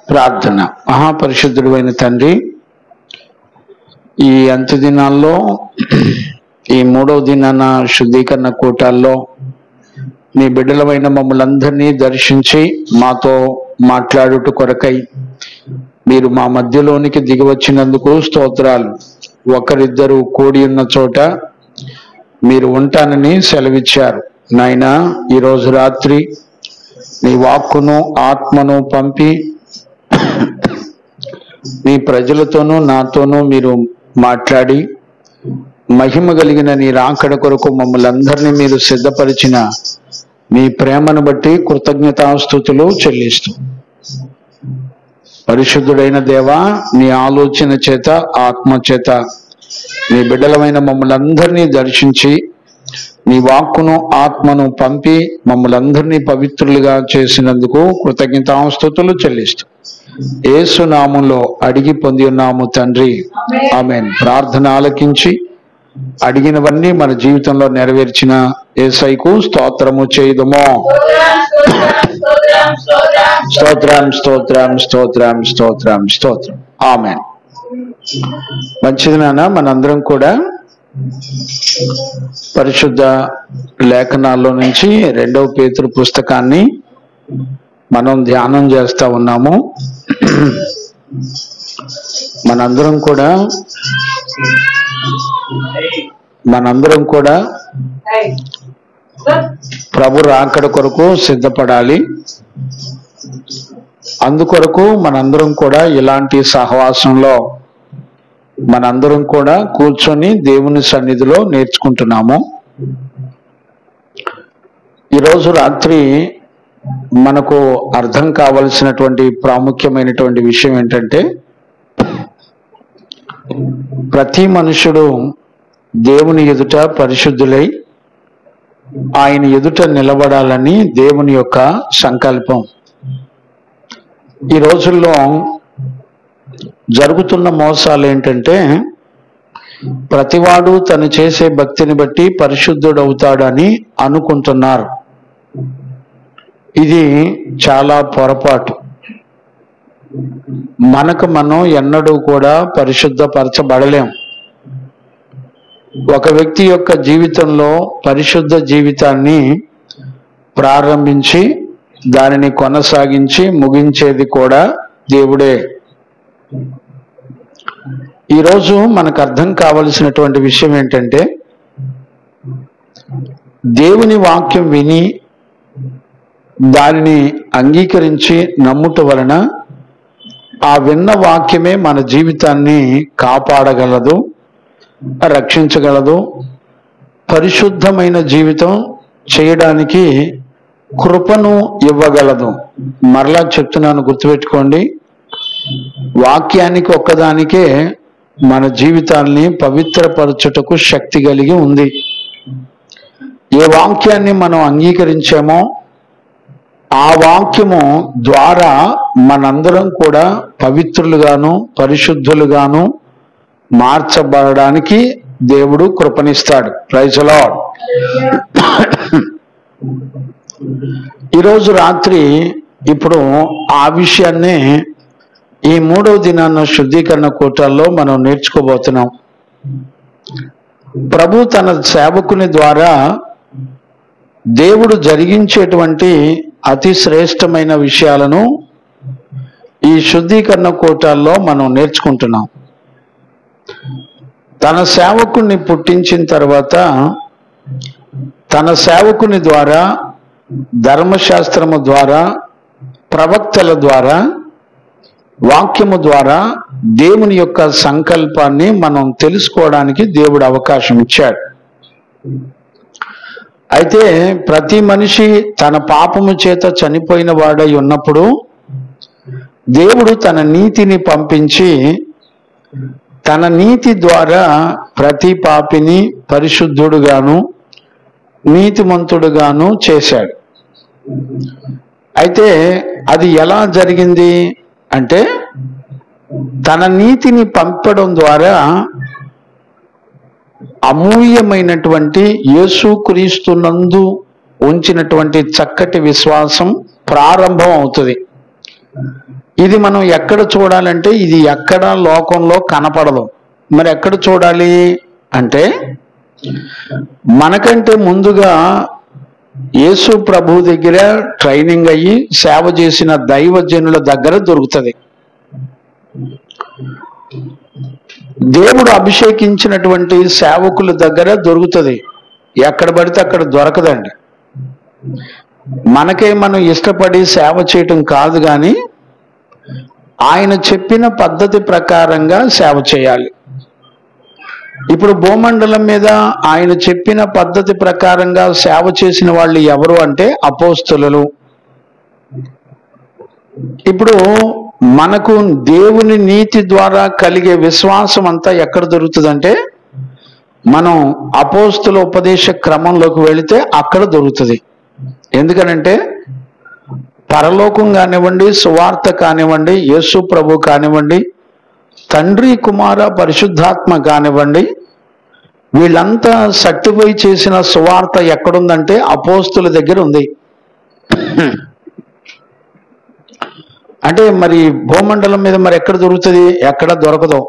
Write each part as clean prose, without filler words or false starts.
ప్రార్థన. మహాపరిశుద్ధుడైన తండ్రి, ఈ అంత్య దినాల్లో ఈ 3వ దినాన శుద్ధీకరణ కూటాల్లో మీ బిడ్డలమైన మమ్మల్ని అందరినీ దర్శించి మాతో మాట్లాడుట కొరకై మీరు మా మధ్యలోనికి దిగి వచ్చినందుకు స్తోత్రాలు. ఒకరిద్దరు కూడి ఉన్న చోట మీరు ఉంటానని సెలవిచ్చారు నాయనా. ఈరోజు రాత్రి నీ వాక్కును ఆత్మను పంపి మీ ప్రజలతోనూ నాతోనూ మీరు మాట్లాడి మహిమ కలిగిన నీ రాకడ కొరకు మమ్మల్ని అందరినీ మీరు సిద్ధపరిచిన మీ ప్రేమను బట్టి కృతజ్ఞతాస్తుతులు చెల్లిస్తూ, పరిశుద్ధుడైన దేవా, నీ ఆలోచన చేత ఆత్మ చేత నీ బిడ్డలమైన మమ్మల్ని అందరినీ దర్శించి నీ వాక్కును ఆత్మను పంపి మమ్మల్ని అందరినీ పవిత్రులుగా చేసినందుకు కృతజ్ఞతాస్తుతులు చెల్లిస్తూ యేసు నామములో అడిగి పొంది ఉన్నాము తండ్రి, ఆమేన్. ప్రార్థన ఆలకించి అడిగినవన్నీ మన జీవితంలో నెరవేర్చిన యేసయ్యకు స్తోత్రము చేయుదుము. స్తోత్రం స్తోత్రం స్తోత్రం స్తోత్రం స్తోత్రం. ఆమేన్. మంచిది నాన్న. మనందరం కూడా పరిశుద్ధ లేఖనాల్లో నుంచి 2వ పేతురు పుస్తకాన్ని మనం ధ్యానం చేస్తా ఉన్నాము. మనందరం కూడా ప్రభు రాకడ కొరకు సిద్ధపడాలి. అందుకొరకు మనందరం కూడా ఇలాంటి సహవాసంలో మనందరం కూడా కూర్చొని దేవుని సన్నిధిలో నేర్చుకుంటున్నాము. ఈరోజు రాత్రి మనకు అర్థం కావలసినటువంటి ప్రాముఖ్యమైనటువంటి విషయం ఏంటంటే, ప్రతి మనుషుడు దేవుని ఎదుట పరిశుద్ధులై ఆయన ఎదుట నిలబడాలని దేవుని యొక్క సంకల్పం. ఈ రోజుల్లో జరుగుతున్న మోసాలు ఏంటంటే, ప్రతివాడు తను చేసే భక్తిని బట్టి పరిశుద్ధుడవుతాడని అనుకుంటున్నారు. ఇది చాలా పొరపాటు. మనకు మనం ఎన్నడూ కూడా పరిశుద్ధపరచబడలేం. ఒక వ్యక్తి యొక్క జీవితంలో పరిశుద్ధ జీవితాన్ని ప్రారంభించి దానిని కొనసాగించి ముగించేది కూడా దేవుడే. ఈరోజు మనకు అర్థం కావలసినటువంటి విషయం ఏంటంటే, దేవుని వాక్యం విని దానిని అంగీకరించి నమ్ముట వలన ఆ విన్న వాక్యమే మన జీవితాన్ని కాపాడగలదు, రక్షించగలదు, పరిశుద్ధమైన జీవితం చేయడానికి కృపను ఇవ్వగలదు. మరలా చెప్తున్నాను, గుర్తుపెట్టుకోండి. వాక్యానికి ఒక్కదానికే మన జీవితాన్ని పవిత్రపరచుటకు శక్తి కలిగి ఉంది. ఏ వాక్యాన్ని మనం అంగీకరించామో ఆ వాక్యము ద్వారా మనందరం కూడా పవిత్రులుగాను పరిశుద్ధులుగాను మార్చబడడానికి దేవుడు కృపనిస్తాడు. Praise the lord. ఈరోజు రాత్రి ఇప్పుడు ఆ విషయాన్నే ఈ 3వ దినాన్న శుద్ధీకరణ కూటాల్లో మనం నేర్చుకోబోతున్నాం. ప్రభు తన సేవకుని ద్వారా దేవుడు జరిగించేటువంటి అతి శ్రేష్టమైన విషయాలను ఈ శుద్ధీకరణ కూటాల్లో మనం నేర్చుకుంటున్నాం. తన సేవకుని పుట్టించిన తర్వాత తన సేవకుని ద్వారా, ధర్మశాస్త్రము ద్వారా, ప్రవక్తల ద్వారా, వాక్యము ద్వారా దేవుని యొక్క సంకల్పాన్ని మనం తెలుసుకోవడానికి దేవుడు అవకాశం ఇచ్చాడు. అయితే ప్రతి మనిషి తన పాపము చేత చనిపోయిన వాడై ఉన్నప్పుడు దేవుడు తన నీతిని పంపించి తన నీతి ద్వారా ప్రతి పాపిని పరిశుద్ధుడుగాను నీతిమంతుడుగాను చేశాడు. అయితే అది ఎలా జరిగింది అంటే, తన నీతిని పంపడం ద్వారా అమూల్యమైనటువంటి యేసుక్రీస్తునందు ఉంచినటువంటి చక్కటి విశ్వాసం ప్రారంభం అవుతుంది. ఈ ఇది మనం ఎక్కడ చూడాలంటే ఇది ఎక్కడ లోకంలో కనపడదు. మరి ఎక్కడ చూడాలి అంటే మనకంటే ముందుగా యేసు ప్రభు దగ్గర ట్రైనింగ్ అయ్యి సేవ చేసిన దైవజనుల దగ్గర దొరుకుతుంది. దేవుడు అభిషేకించినటువంటి సేవకుల దగ్గర దొరుకుతుంది. ఎక్కడ పడితే అక్కడ దొరకదండి. మనకే మనం ఇష్టపడి సేవ చేయటం కాదు, కానీ ఆయన చెప్పిన పద్ధతి ప్రకారంగా సేవ చేయాలి. ఇప్పుడు భూమండలం మీద ఆయన చెప్పిన పద్ధతి ప్రకారంగా సేవ చేసిన వాళ్ళు ఎవరు అంటే అపోస్తలులు. ఇప్పుడు మనకు దేవుని నీతి ద్వారా కలిగే విశ్వాసం అంతా ఎక్కడ దొరుకుతుందంటే మనం అపోస్తల ఉపదేశ క్రమంలోకి వెళితే అక్కడ దొరుకుతుంది. ఎందుకనంటే పరలోకం కానివ్వండి, సువార్త కానివ్వండి, యేసు ప్రభు కానివ్వండి, తండ్రి కుమార పరిశుద్ధాత్మ కానివ్వండి, వీళ్ళంతా సర్టిఫై చేసిన సువార్త ఎక్కడుందంటే అపోస్తుల దగ్గర ఉంది. అంటే మరి భూమండలం మీద మరి ఎక్కడ దొరుకుతుంది? ఎక్కడ దొరకదు.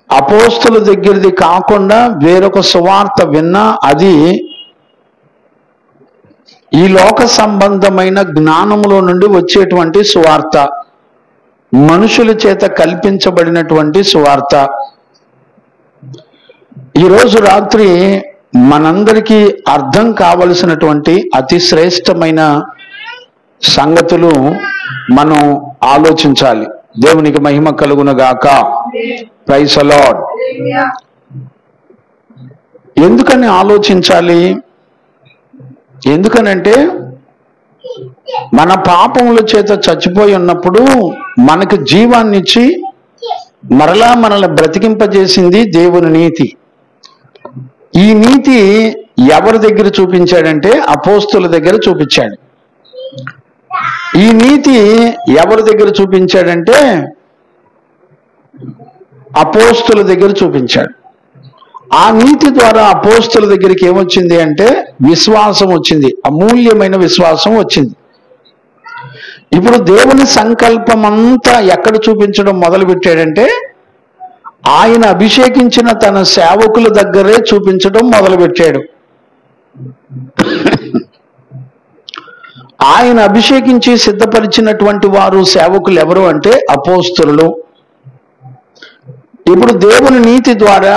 అపోస్తుల దగ్గరది కాకుండా వేరొక సువార్త విన్నా అది ఈ లోక సంబంధమైన జ్ఞానములో నుండి వచ్చేటువంటి సువార్త, మనుషుల చేత కల్పించబడినటువంటి సువార్త. ఈరోజు రాత్రి మనందరికీ అర్థం కావలసినటువంటి అతి శ్రేష్టమైన సంగతులు మనం ఆలోచించాలి. దేవునికి మహిమ కలుగునుగాక. Praise the lord. ఎందుకని ఆలోచించాలి? ఎందుకనంటే మన పాపముల చేత చచ్చిపోయి ఉన్నప్పుడు మనకు జీవాన్నిచ్చి మరలా మనల్ని బ్రతికింపజేసింది దేవుని నీతి. ఈ నీతి ఎవరి దగ్గర చూపించాడంటే అపోస్తుల దగ్గర చూపించాడు. ఈ నీతి ఎవరి దగ్గర చూపించాడంటే అపోస్తుల దగ్గర చూపించాడు. ఆ నీతి ద్వారా అపోస్తుల దగ్గరికి ఏమొచ్చింది అంటే విశ్వాసం వచ్చింది, అమూల్యమైన విశ్వాసం వచ్చింది. ఇప్పుడు దేవుని సంకల్పం అంతా ఎక్కడ చూపించడం మొదలు పెట్టాడంటే ఆయన అభిషేకించిన తన సేవకుల దగ్గరే చూపించడం మొదలు పెట్టాడు. ఆయన అభిషేకించి సిద్ధపరిచినటువంటి వారు సేవకులు ఎవరు అంటే అపోస్తలులు. ఇప్పుడు దేవుని నీతి ద్వారా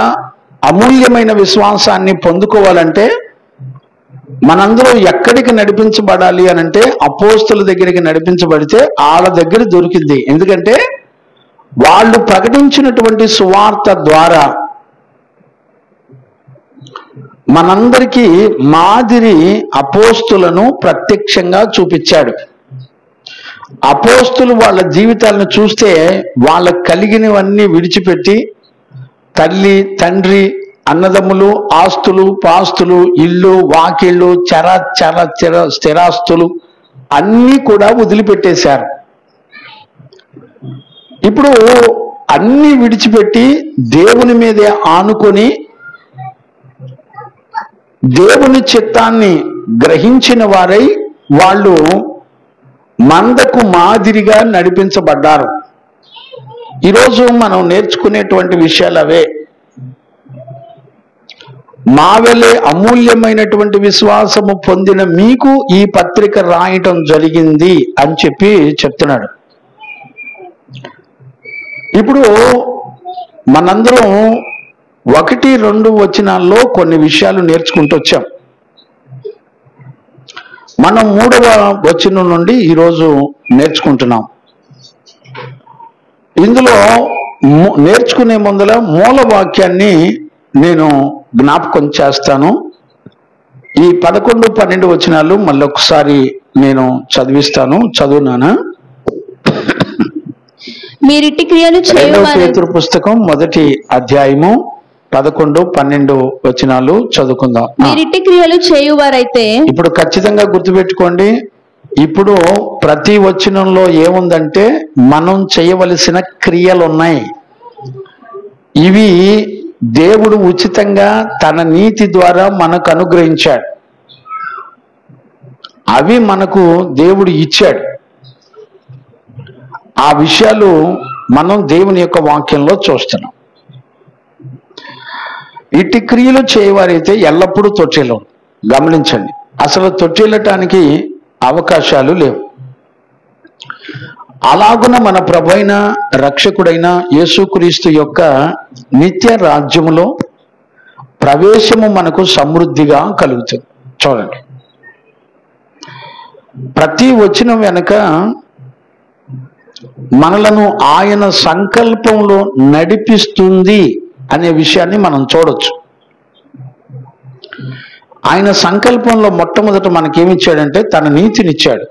అమూల్యమైన విశ్వాసాన్ని పొందుకోవాలంటే మనందరం ఎక్కడికి నడిపించబడాలి అని అంటే అపోస్తలుల దగ్గరికి నడిపించబడితే వాళ్ళ దగ్గర దొరికింది. ఎందుకంటే వాళ్ళు ప్రకటించినటువంటి సువార్త ద్వారా మనందరికీ మాదిరి అపోస్తులను ప్రత్యక్షంగా చూపించాడు. అపోస్తులు వాళ్ళ జీవితాలను చూస్తే వాళ్ళకు కలిగినవన్నీ విడిచిపెట్టి తల్లి, తండ్రి, అన్నదమ్ములు, ఆస్తులు, పాస్తులు, ఇల్లు, వాకిళ్ళు, స్థిరాస్తులు అన్నీ కూడా వదిలిపెట్టేశారు. ఇప్పుడు అన్నీ విడిచిపెట్టి దేవుని మీదే ఆనుకొని దేవుని చిత్తాన్ని గ్రహించిన వారై వాళ్ళు మందకు మాదిరిగా నడిపించబడ్డారు. ఈరోజు మనం నేర్చుకునేటువంటి విషయాలు అవే. మావెలే అమూల్యమైనటువంటి విశ్వాసము పొందిన మీకు ఈ పత్రిక రాయటం జరిగింది అని చెప్తున్నాడు. ఇప్పుడు మనందరం 1-2 వచనాల్లో కొన్ని విషయాలు నేర్చుకుంటూ వచ్చాం. మనం 3వ వచనం నుండి ఈరోజు నేర్చుకుంటున్నాం. ఇందులో నేర్చుకునే ముందర మూల వాక్యాన్ని నేను జ్ఞాపకం చేస్తాను. ఈ 11-12 వచనాలు మళ్ళొకసారి నేను చదివిస్తాను. చదువునానా? మీరిట్టి క్రియలు పేతురు పుస్తకం 1వ అధ్యాయము 11-12 వచనాలు చదువుకుందాం. మీరిట్టి క్రియలు చేయువారైతే, ఇప్పుడు ఖచ్చితంగా గుర్తుపెట్టుకోండి, ఇప్పుడు ప్రతి వచనంలో ఏముందంటే మనం చేయవలసిన క్రియలు ఉన్నాయి. ఇవి దేవుడు ఉచితంగా తన నీతి ద్వారా మనకు అనుగ్రహించాడు. అవి మనకు దేవుడు ఇచ్చాడు. ఆ విషయాలు మనం దేవుని యొక్క వాక్యంలో చూస్తున్నాం. ఇట్టి క్రియలు చేయవారైతే ఎల్లప్పుడూ తొట్టిలో, గమనించండి, అసలు తొట్టిల్లటానికి అవకాశాలు లేవు. అలాగున మన ప్రభువైన రక్షకుడైన యేసుక్రీస్తు యొక్క నిత్య రాజ్యములో ప్రవేశము మనకు సమృద్ధిగా కలుగుతుంది. చూడండి, ప్రతి వచనం వెనుక మనలను ఆయన సంకల్పంలో నడిపిస్తుంది అనే విషయాన్ని మనం చూడొచ్చు. ఆయన సంకల్పంలో మొట్టమొదట మనకేమిచ్చాడంటే తన నీతినిచ్చాడు.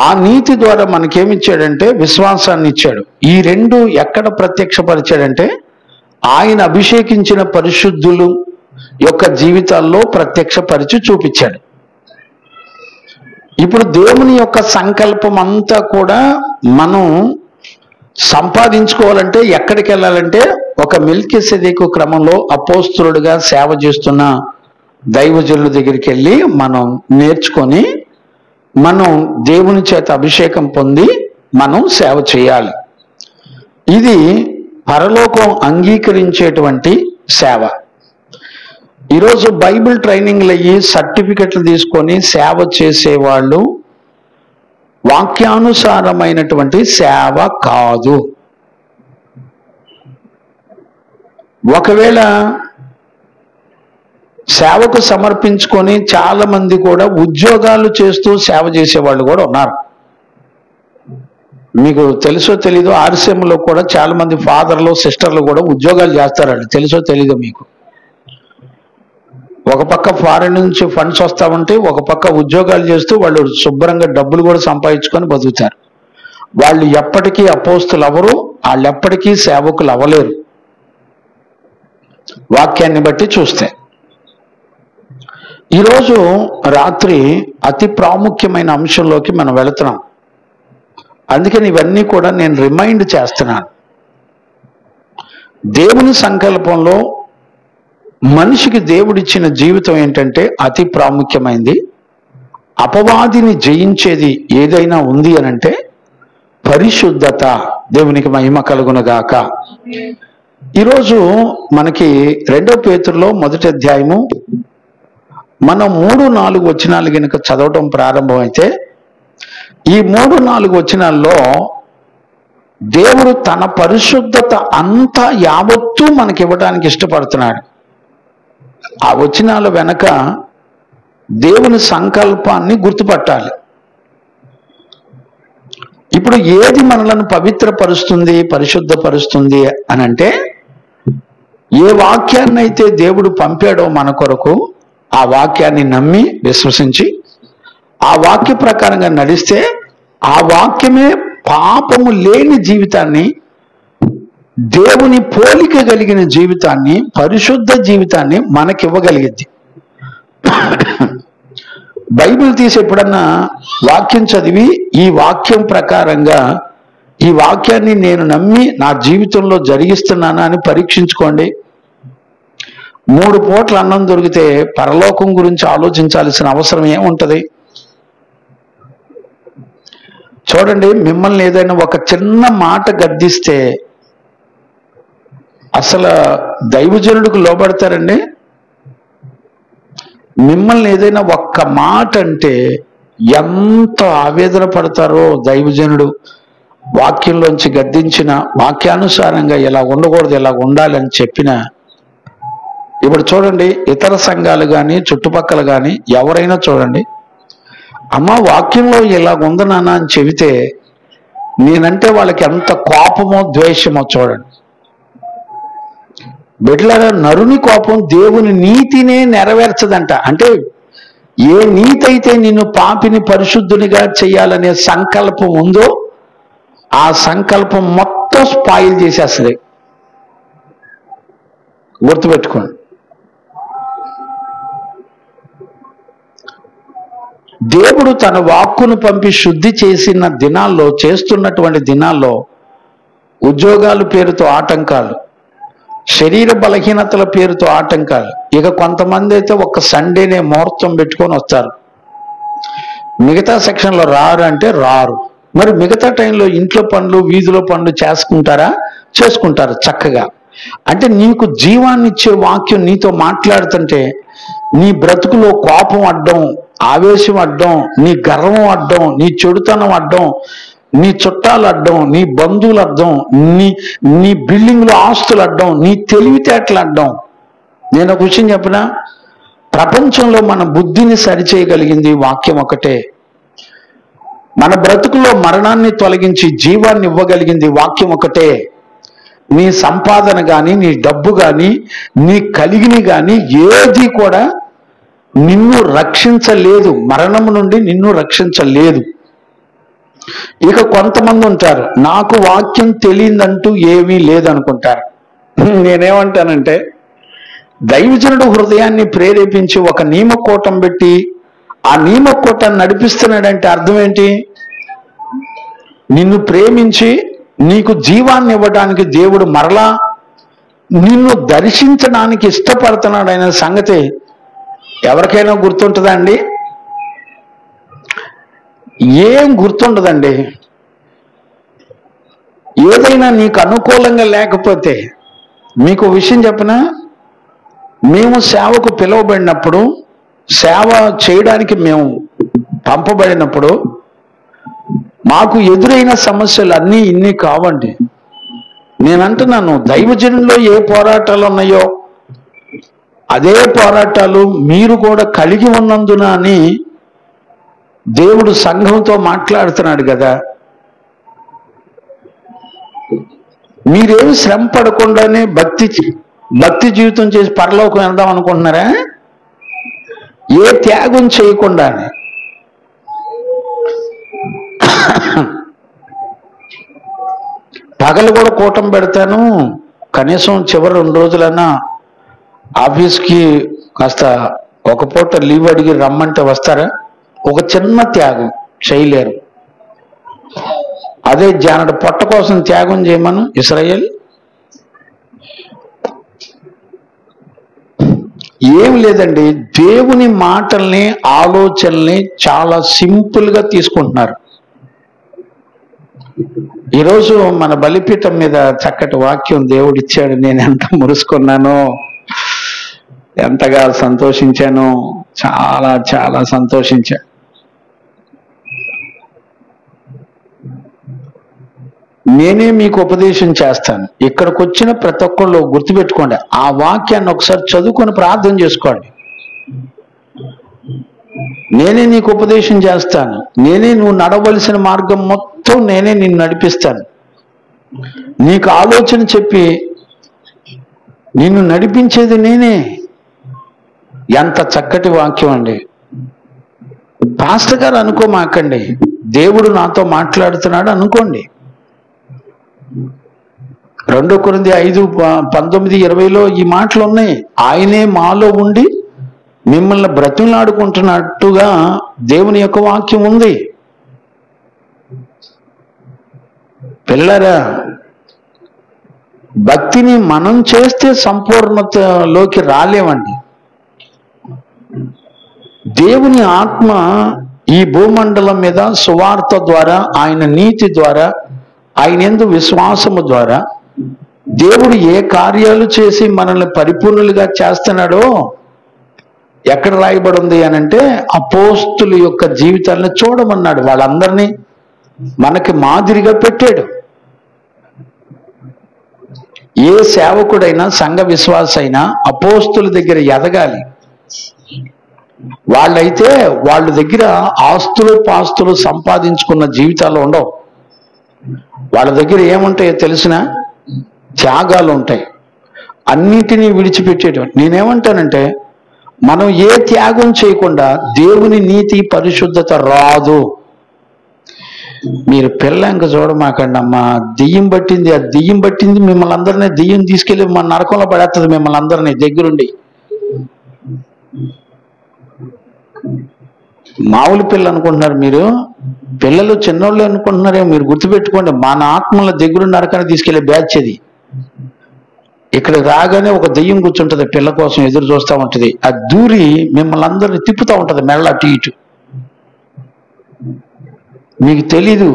ఆ నీతి ద్వారా మనకేమిచ్చాడంటే విశ్వాసాన్ని ఇచ్చాడు. ఈ రెండు ఎక్కడ ప్రత్యక్షపరిచాడంటే ఆయన అభిషేకించిన పరిశుద్ధులు యొక్క జీవితాల్లో ప్రత్యక్షపరిచి చూపించాడు. ఇప్పుడు దేవుని యొక్క సంకల్పం అంతా కూడా మనం సంపాదించుకోవాలంటే ఎక్కడికి వెళ్ళాలంటే ఒక మెల్కీసెదెకు క్రమంలో అపోస్తలుడిగా సేవ చేస్తున్న దైవజనుల దగ్గరికి వెళ్ళి మనం నేర్చుకొని మనం దేవుని చేత అభిషేకం పొంది మనం సేవ చేయాలి. ఇది పరలోకం అంగీకరించేటువంటి సేవ. ఈరోజు బైబిల్ ట్రైనింగ్లు అయ్యి సర్టిఫికెట్లు తీసుకొని సేవ చేసేవాళ్ళు వాక్యానుసారమైనటువంటి సేవ కాదు. ఒకవేళ సేవకు సమర్పించుకొని చాలా మంది కూడా ఉద్యోగాలు చేస్తూ సేవ చేసేవాళ్ళు కూడా ఉన్నారు. మీకు తెలుసో తెలీదో ఆర్సీఎంలో కూడా చాలా మంది ఫాదర్లు సిస్టర్లు కూడా ఉద్యోగాలు చేస్తారండి. తెలుసో తెలీదో మీకు? ఒక పక్క ఫారెన్ నుంచి ఫండ్స్ వస్తా ఉంటే ఒక పక్క ఉద్యోగాలు చేస్తూ వాళ్ళు శుభ్రంగా డబ్బులు కూడా సంపాదించుకొని బతుకుతారు. వాళ్ళు ఎప్పటికీ అపోస్తులు అవ్వరు, వాళ్ళు ఎప్పటికీ సేవకులు అవ్వలేరు. వాక్యాన్ని బట్టి చూస్తే ఈరోజు రాత్రి అతి ప్రాముఖ్యమైన అంశంలోకి మనం వెళుతున్నాం. అందుకని ఇవన్నీ కూడా నేను రిమైండ్ చేస్తున్నాను. దేవుని సంకల్పంలో మనిషికి దేవుడిచ్చిన జీవితం ఏంటంటే అతి ప్రాముఖ్యమైనది. అపవాదిని జయించేది ఏదైనా ఉంది అనంటే పరిశుద్ధత. దేవునికి మహిమ కలుగునుగాక. ఈరోజు మనకి 2 పేతురులో 1వ అధ్యాయము మనం 3-4 వచనాలు కనుక చదవటం ప్రారంభమైతే ఈ 3-4 వచనాల్లో దేవుడు తన పరిశుద్ధత అంతా యావత్తూ మనకి ఇవ్వడానికి ఇష్టపడుతున్నాడు. ఆ వచనాల వెనక దేవుని సంకల్పాన్ని గుర్తుపట్టాలి. ఇప్పుడు ఏది మనలను పవిత్రపరుస్తుంది, పరిశుద్ధపరుస్తుంది అనంటే ఏ వాక్యాన్ని అయితే దేవుడు పంపాడో మన కొరకు ఆ వాక్యాన్ని నమ్మి విశ్వసించి ఆ వాక్య ప్రకారంగా నడిస్తే ఆ వాక్యమే పాపము లేని జీవితాన్ని, దేవుని పోలిక కలిగిన జీవితాన్ని, పరిశుద్ధ జీవితాన్ని మనకివ్వగలిగింది. బైబిల్ తీసి ఎప్పుడన్నా వాక్యం చదివి ఈ వాక్యం ప్రకారంగా ఈ వాక్యాన్ని నేను నమ్మి నా జీవితంలో జరిగిస్తున్నానా అని పరీక్షించుకోండి. 3 పూట్ల అన్నం దొరికితే పరలోకం గురించి ఆలోచించాల్సిన అవసరం ఏముంటది? చూడండి, మిమ్మల్ని ఏదైనా ఒక చిన్న మాట గద్దిస్తే అసలు దైవజనుడికి లోబడతారండి? మిమ్మల్ని ఏదైనా ఒక్క మాట అంటే ఎంత ఆవేదన పడతారో దైవజనుడు వాక్యంలోంచి గద్దించిన, వాక్యానుసారంగా ఇలా ఉండకూడదు ఇలా ఉండాలని చెప్పిన. ఇప్పుడు చూడండి, ఇతర సంఘాలు కానీ చుట్టుపక్కల కానీ ఎవరైనా చూడండి, అమ్మ వాక్యంలో ఇలా ఉంది నాన్న అని చెబితే నేనంటే వాళ్ళకి ఎంత కోపమో ద్వేషమో చూడండి. బిడ్డలారా, నరుని కోపం దేవుని నీతినే నెరవేర్చదంట. అంటే ఏ నీతి అయితే నిన్ను పాపిని పరిశుద్ధునిగా చేయాలనే సంకల్పం ఉందో ఆ సంకల్పం మొత్తం స్పాయిల్ చేసేస్తుంది. గుర్తుపెట్టుకోండి. దేవుడు తన వాక్కును పంపి శుద్ధి చేసిన దినాల్లో, చేస్తున్నటువంటి దినాల్లో ఉద్యోగాల పేరుతో ఆటంకాలు, శరీర బలహీనతల పేరుతో ఆటంకాలు. ఇక కొంతమంది అయితే ఒక్క సండేనే ముహూర్తం పెట్టుకొని వస్తారు, మిగతా సెక్షన్లో రారు అంటే రారు. మరి మిగతా టైంలో ఇంట్లో పనులు వీధిలో పనులు చేసుకుంటారా? చేసుకుంటారు చక్కగా. అంటే నీకు జీవాన్ని ఇచ్చే వాక్యం నీతో మాట్లాడుతుంటే నీ బ్రతుకులో కోపం అడ్డం, ఆవేశం అడ్డం, నీ గర్వం అడ్డం, నీ చెడుతనం అడ్డం, నీ చుట్టాలు అడ్డం, నీ బంధువులు అడ్డం, నీ బిల్డింగ్లో ఆస్తులు అడ్డం, నీ తెలివితేటలు అడ్డం. నేను ఒక విషయం చెప్పిన, ప్రపంచంలో మన బుద్ధిని సరిచేయగలిగింది వాక్యం ఒకటే. మన బ్రతుకులో మరణాన్ని తొలగించి జీవాన్ని ఇవ్వగలిగింది వాక్యం ఒకటే. నీ సంపాదన కానీ, నీ డబ్బు కానీ, నీ కలిగిని కానీ ఏది కూడా నిన్ను రక్షించలేదు, మరణము నుండి నిన్ను రక్షించలేదు. ఇక కొంతమంది ఉంటారు, నాకు వాక్యం తెలియదంటూ ఏమీ లేదనుకుంటారు. నేనేమంటానంటే, దైవజనుడు హృదయాన్ని ప్రేరేపించి ఒక నియమకోటం పెట్టి ఆ నియమకోటాన్ని నడిపిస్తున్నాడంటే అర్థం ఏంటి? నిన్ను ప్రేమించి నీకు జీవాన్ని ఇవ్వడానికి దేవుడు మరలా నిన్ను దర్శించడానికి ఇష్టపడుతున్నాడైన సంగతి ఎవరికైనా గుర్తుంటుందా అండి? ఏం గుర్తుండదండి. ఏదైనా నీకు అనుకూలంగా లేకపోతే, మీకు విషయం చెప్పినా, మేము సేవకు పిలువబడినప్పుడు, సేవ చేయడానికి మేము పంపబడినప్పుడు మాకు ఎదురైన సమస్యలు అన్నీ ఇన్ని కావండి. నేనంటున్నాను, దైవజనుల్లో ఏ పోరాటాలు ఉన్నాయో అదే పోరాటాలు మీరు కూడా కలిగి ఉన్నందున అని దేవుడు సంఘంతో మాట్లాడుతున్నాడు కదా. మీరేమి శ్రమ పడకుండానే భక్తి జీవితం చేసి పరలోకం వెళ్దాం అనుకుంటున్నారా? ఏ త్యాగం చేయకుండానే. పగలు కూడా కూటం పెడతాను, కనీసం చివరి 2 రోజులైనా ఆఫీస్కి కాస్త ఒక పూట లీవ్ అడిగి రమ్మంటే వస్తారా? ఒక చిన్న త్యాగం చేయలేరు. అదే జానడు పొట్ట కోసం త్యాగం చేయమను ఇశ్రాయేల్. ఏం లేదండి, దేవుని మాటల్ని, ఆలోచనల్ని చాలా సింపుల్గా తీసుకుంటున్నారు. ఈరోజు మన బలిపీఠం మీద చక్కటి వాక్యం దేవుడు ఇచ్చాడు. నేను ఎంత మురుసుకున్నానో, ఎంతగా సంతోషించానో, చాలా చాలా సంతోషించా. నేనే మీకు ఉపదేశం చేస్తాను. ఇక్కడికి వచ్చిన ప్రతి ఒక్కళ్ళు గుర్తుపెట్టుకోండి, ఆ వాక్యాన్ని ఒకసారి చదువుకొని ప్రార్థన చేసుకోండి. నేనే నీకు ఉపదేశం చేస్తాను, నేనే నువ్వు నడవలసిన మార్గం మొత్తం నేనే నిన్ను నడిపిస్తాను, నీకు ఆలోచన చెప్పి నిన్ను నడిపించేది నేనే. ఎంత చక్కటి వాక్యం అండి. పాస్టర్ గారు అనుకోమాకండి, దేవుడు నాతో మాట్లాడుతున్నాడు అనుకోండి. 2 కొరింథీ 5:19-20లో ఈ మాటలు ఉన్నాయి. ఆయనే మాలో ఉండి మిమ్మల్ని బ్రతిమలాడుకుంటున్నట్టుగా దేవుని యొక్క వాక్యం ఉంది. పిల్లరా, భక్తిని మనం చేస్తే సంపూర్ణతలోకి రాలేమండి. దేవుని ఆత్మ ఈ భూమండలం మీద సువార్త ద్వారా, ఆయన నీతి ద్వారా, ఆయన యందు విశ్వాసము ద్వారా దేవుడు ఏ కార్యాలు చేసి మనల్ని పరిపూర్ణులుగా చేస్తున్నాడో ఎక్కడ రాయబడి ఉంది అని అంటే, అపోస్తుల యొక్క జీవితాలను చూడమన్నాడు. వాళ్ళందరినీ మనకి మాదిరిగా పెట్టాడు. ఏ సేవకుడైనా, సంఘ విశ్వాస అయినా అపోస్తుల దగ్గర ఎదగాలి. వాళ్ళైతే వాళ్ళ దగ్గర ఆస్తులు పాస్తులు సంపాదించుకున్న జీవితాలు ఉండవు. వాళ్ళ దగ్గర ఏముంటాయో తెలిసిన త్యాగాలు ఉంటాయి. అన్నిటినీ విడిచిపెట్టేయడం. నేనేమంటానంటే, మనం ఏ త్యాగం చేయకుండా దేవుని నీతి పరిశుద్ధత రాదు. మీరు పిల్లంక చూడమాకండి అమ్మా, దెయ్యం పట్టింది, ఆ దెయ్యం పట్టింది మిమ్మల్ని అందరినీ, దెయ్యం తీసుకెళ్ళి మన నరకంలో పడేస్తుంది మిమ్మల్ని అందరినీ దగ్గరుండి. మామూలు పిల్లలు అనుకుంటున్నారు మీరు, పిల్లలు చిన్నోళ్ళు అనుకుంటున్నారే. మీరు గుర్తుపెట్టుకోండి, మన ఆత్మల దగ్గరుండి నరకాన్ని తీసుకెళ్లే బ్యాచ్ అది. ఇక్కడ రాగానే ఒక దెయ్యం కూర్చుంటది, పిల్ల కోసం ఎదురు చూస్తూ ఉంటది. ఆ దూరి మిమ్మల్ని అందరినీ తిప్పుతూ ఉంటది మెళ్ళ అటు ఇటు. మీకు తెలీదు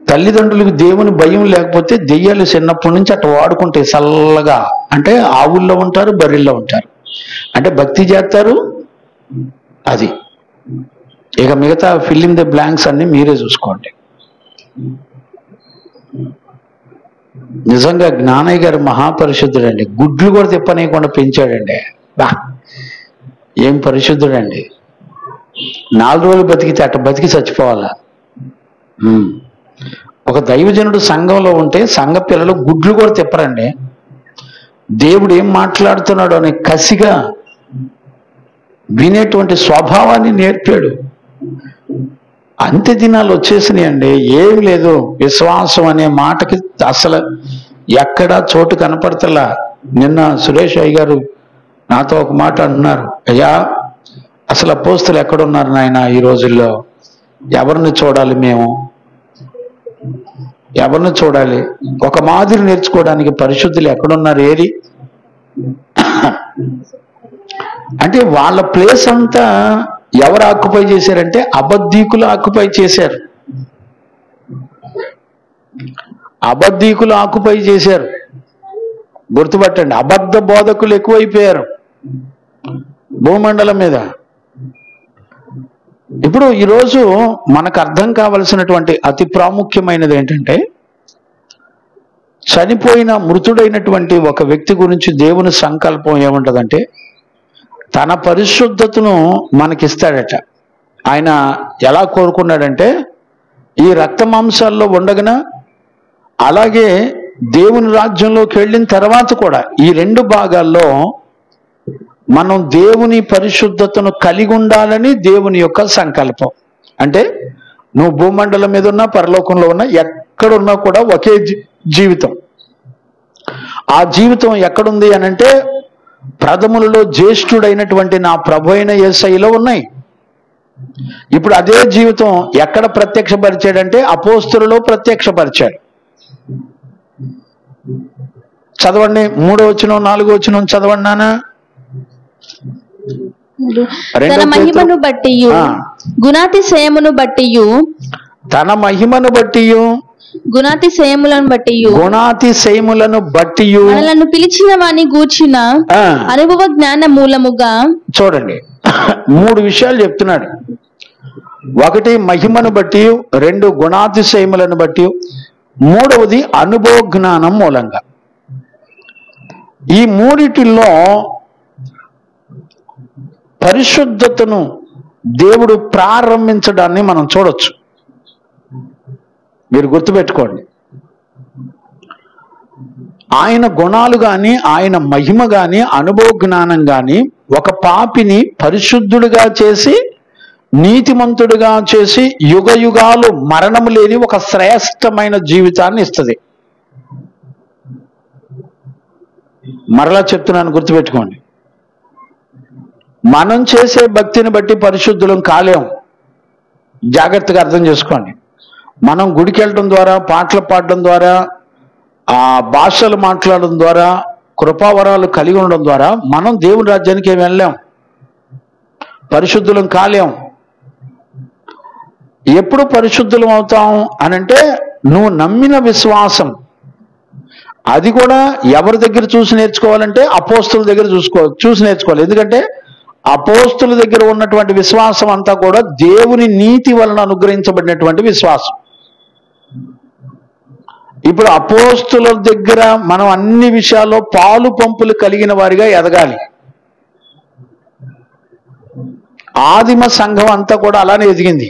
తల్లిదండ్రులకు దేవుని భయం లేకపోతే దెయ్యాలు చిన్నప్పటి నుంచి అట్లా వాడుకుంటాయి చల్లగా. అంటే ఆవుల్లో ఉంటారు, బర్రెల్లో ఉంటారు, అంటే భక్తి చేస్తారు. అది ఇక మిగతా ఫిల్ ఇన్ ది బ్లాంక్స్ అన్ని మీరే చూసుకోండి. నిజంగా జ్ఞానయ్య గారు మహాపరిశుద్ధుడండి. గుడ్లు కూడా తిప్పనీయకుండా పెంచాడండి. బా ఏం పరిశుద్ధుడండి. 4 రోజులు బతికితే అట్ట బతికి చచ్చిపోవాలా. ఒక దైవజనుడు సంఘంలో ఉంటే సంఘ పిల్లలు గుడ్లు కూడా తిప్పరండి. దేవుడు ఏం మాట్లాడుతున్నాడు అనే కసిగా వినేటువంటి స్వభావాన్ని నేర్పాడు. అంత్య దినాలు వచ్చేసినాయండి. ఏం లేదు, విశ్వాసం అనే మాటకి అసలు ఎక్కడా చోటు కనపడతలా. నిన్న సురేష్ అయ్య గారు నాతో ఒక మాట అంటున్నారు, అయ్యా అసలు అపోస్తులు ఎక్కడున్నారు నాయన ఈ రోజుల్లో? ఎవరిని చూడాలి మేము? ఎవరిని చూడాలి? ఒక మాదిరి నేర్చుకోవడానికి పరిశుద్ధులు ఎక్కడున్నారు? ఏరి అంటే వాళ్ళ ప్లేస్ అంతా ఎవరు ఆక్యుపై చేశారంటే అబద్ధీకులు ఆక్యుపై చేశారు. అబద్ధీకులు ఆక్యుపై చేశారు. గుర్తుపట్టండి, అబద్ధ బోధకులు ఎక్కువైపోయారు భూమండలం మీద. ఇప్పుడు ఈరోజు మనకు అర్థం కావలసినటువంటి అతి ప్రాముఖ్యమైనది ఏంటంటే, చనిపోయిన మృతుడైనటువంటి ఒక వ్యక్తి గురించి దేవుని సంకల్పం ఏముంటదంటే, తన పరిశుద్ధతను మనకిస్తాడట. ఆయన ఎలా కోరుకున్నాడంటే, ఈ రక్త మాంసాల్లో ఉండగన అలాగే దేవుని రాజ్యంలోకి వెళ్ళిన తర్వాత కూడా ఈ 2 భాగాల్లో మనం దేవుని పరిశుద్ధతను కలిగి ఉండాలని దేవుని యొక్క సంకల్పం. అంటే నువ్వు భూమండలం మీద ఉన్నా, పరలోకంలో ఉన్నా, ఎక్కడున్నా కూడా ఒకే జీవితం. ఆ జీవితం ఎక్కడుంది అని అంటే, ప్రథములలో జ్యేష్ఠుడైనటువంటి నా ప్రభు అయిన యేసయ్యలో ఉన్నాయి. ఇప్పుడు అదే జీవితం ఎక్కడ ప్రత్యక్షపరిచాడంటే అపోస్తులలో ప్రత్యక్షపరిచాడు. చదవండి, 3వ వచనం 4వ వచనం చదవండి నాన్న. తన మహిమను బట్టి గుణాతిశయమును బట్టి తన మహిమను బట్టి గుణాతిశయములను బట్టి మనలను పిలిచిన వాని గూర్చిన అనుభవ జ్ఞాన మూలముగా. చూడండి, 3 విషయాలు చెప్తున్నాడు. 1 మహిమను బట్టి, 2 గుణాతిశయములను బట్టి, 3వది అనుభవ జ్ఞానం మూలంగా. ఈ 3టిల్లో పరిశుద్ధతను దేవుడు ప్రారంభించడాన్ని మనం చూడొచ్చు. మీరు గుర్తుపెట్టుకోండి, ఆయన గుణాలు గాని, ఆయన మహిమ గాని, అనుభవ జ్ఞానం గాని ఒక పాపిని పరిశుద్ధుడిగా చేసి, నీతిమంతుడిగా చేసి, యుగ యుగాలు మరణము లేని ఒక శ్రేష్టమైన జీవితాన్ని ఇస్తుంది. మరలా చెప్తున్నాను, గుర్తుపెట్టుకోండి. మనం చేసే భక్తిని బట్టి పరిశుద్ధులం కాలేం. జాగ్రత్తగా అర్థం చేసుకోండి. మనం గుడికి వెళ్ళడం ద్వారా, పాటలు పాడడం ద్వారా, భాషలు మాట్లాడడం ద్వారా, కృపావరాలు కలిగి ఉండడం ద్వారా మనం దేవుని రాజ్యానికి ఏమి వెళ్ళాం, పరిశుద్ధులం కాలేం. ఎప్పుడు పరిశుద్ధులం అవుతాం అనంటే, నువ్వు నమ్మిన విశ్వాసం. అది కూడా ఎవరి దగ్గర చూసి నేర్చుకోవాలంటే అపోస్తుల దగ్గర చూసి నేర్చుకోవాలి. ఎందుకంటే అపోస్తుల దగ్గర ఉన్నటువంటి విశ్వాసం అంతా కూడా దేవుని నీతి వలన అనుగ్రహించబడినటువంటి విశ్వాసం. ఇప్పుడు అపోస్తుల దగ్గర మనం అన్ని విషయాల్లో పాలు పంపులు కలిగిన వారిగా ఎదగాలి. ఆదిమ సంఘం అంతా కూడా అలానే ఎదిగింది.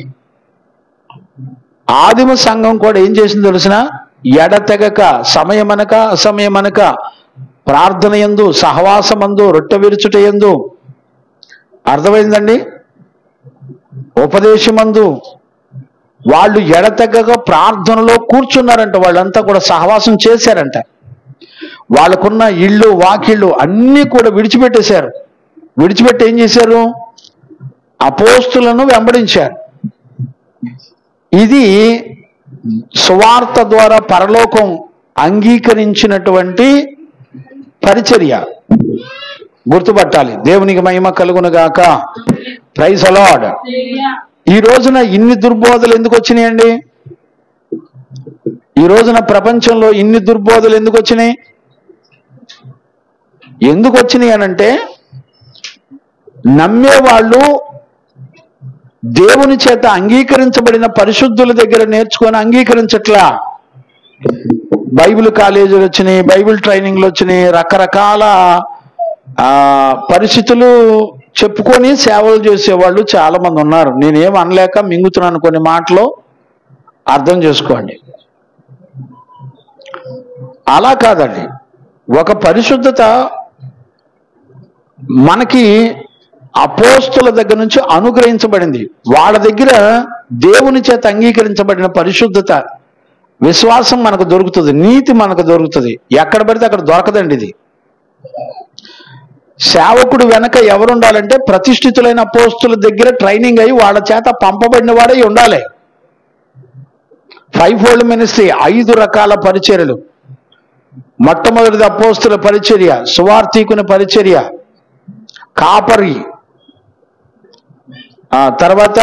ఆదిమ సంఘం కూడా ఏం చేసింది తెలిసిన? ఎడతెగక, సమయమనక అసమయమనక, ప్రార్థన యందు, సహవాసమందు, రొట్టె విరుచుట యందు, అర్థమైందండి, ఉపదేశమందు వాళ్ళు ఎడతెగక ప్రార్థనలో కూర్చున్నారంట. వాళ్ళంతా కూడా సహవాసం చేశారంట. వాళ్ళకున్న ఇళ్ళు, వాకిళ్ళు అన్నీ కూడా విడిచిపెట్టేశారు. విడిచిపెట్టి ఏం చేశారు? అపోస్తులను వెంబడించారు. ఇది సువార్త ద్వారా పరలోకం అంగీకరించినటువంటి పరిచర్య. గుర్తుపట్టాలి. దేవునికి మహిమ కలుగును గాక. Praise the lord. ఈ రోజున ఇన్ని దుర్బోధలు ఎందుకు వచ్చినాయండి? ఈ రోజున ప్రపంచంలో ఇన్ని దుర్బోధలు ఎందుకు వచ్చినాయి? ఎందుకు వచ్చినాయి అనంటే, నమ్మేవాళ్ళు దేవుని చేత అంగీకరించబడిన పరిశుద్ధుల దగ్గర నేర్చుకొని అంగీకరించట్లా. బైబిల్ కాలేజీలు వచ్చినాయి, బైబిల్ ట్రైనింగ్లు వచ్చినాయి, రకరకాల పరిస్థితులు చెప్పుకొని సేవలు చేసేవాళ్ళు చాలా మంది ఉన్నారు. నేనేం అనలేక మింగుతున్నాను కొన్ని మాటలు, అర్థం చేసుకోండి. అలా కాదండి, ఒక పరిశుద్ధత మనకి అపోస్తుల దగ్గర నుంచి అనుగ్రహించబడింది. వాళ్ళ దగ్గర దేవుని చేత అంగీకరించబడిన పరిశుద్ధత, విశ్వాసం మనకు దొరుకుతుంది, నీతి మనకు దొరుకుతుంది. ఎక్కడ పడితే అక్కడ దొరకదండి ఇది. సేవకుడు వెనక ఎవరు ఉండాలంటే ప్రతిష్ఠితులైన అపోస్తుల దగ్గర ట్రైనింగ్ అయ్యి వాళ్ళ చేత పంపబడిన వాడే ఉండాలి. 5-fold మినిస్ట్రీ, 5 రకాల పరిచర్యలు. మొట్టమొదటిది అపోస్తుల పరిచర్య, సువార్థికుని పరిచర్య, కాపరి, తర్వాత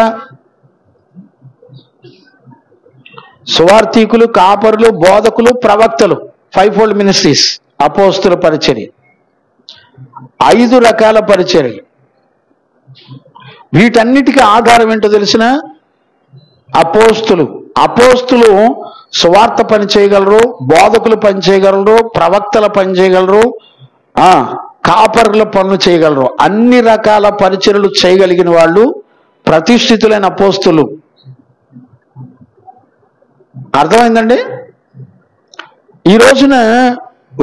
సువార్థికులు, కాపరులు, బోధకులు, ప్రవక్తలు. 5-fold మినిస్ట్రీస్, అపోస్తుల పరిచర్య. 5 రకాల పరిచర్యలు. వీటన్నిటికీ ఆధారం ఏంటో తెలిసిన? అపోస్తులు. అపోస్తులు సువార్త పని చేయగలరు, బోధకులు పని చేయగలరు, ప్రవక్తల పని చేయగలరు, కాపరుల పనులు చేయగలరు. అన్ని రకాల పరిచర్యలు చేయగలిగిన వాళ్ళు ప్రతిష్ఠితులైన అపోస్తులు. అర్థమైందండి? ఈ రోజున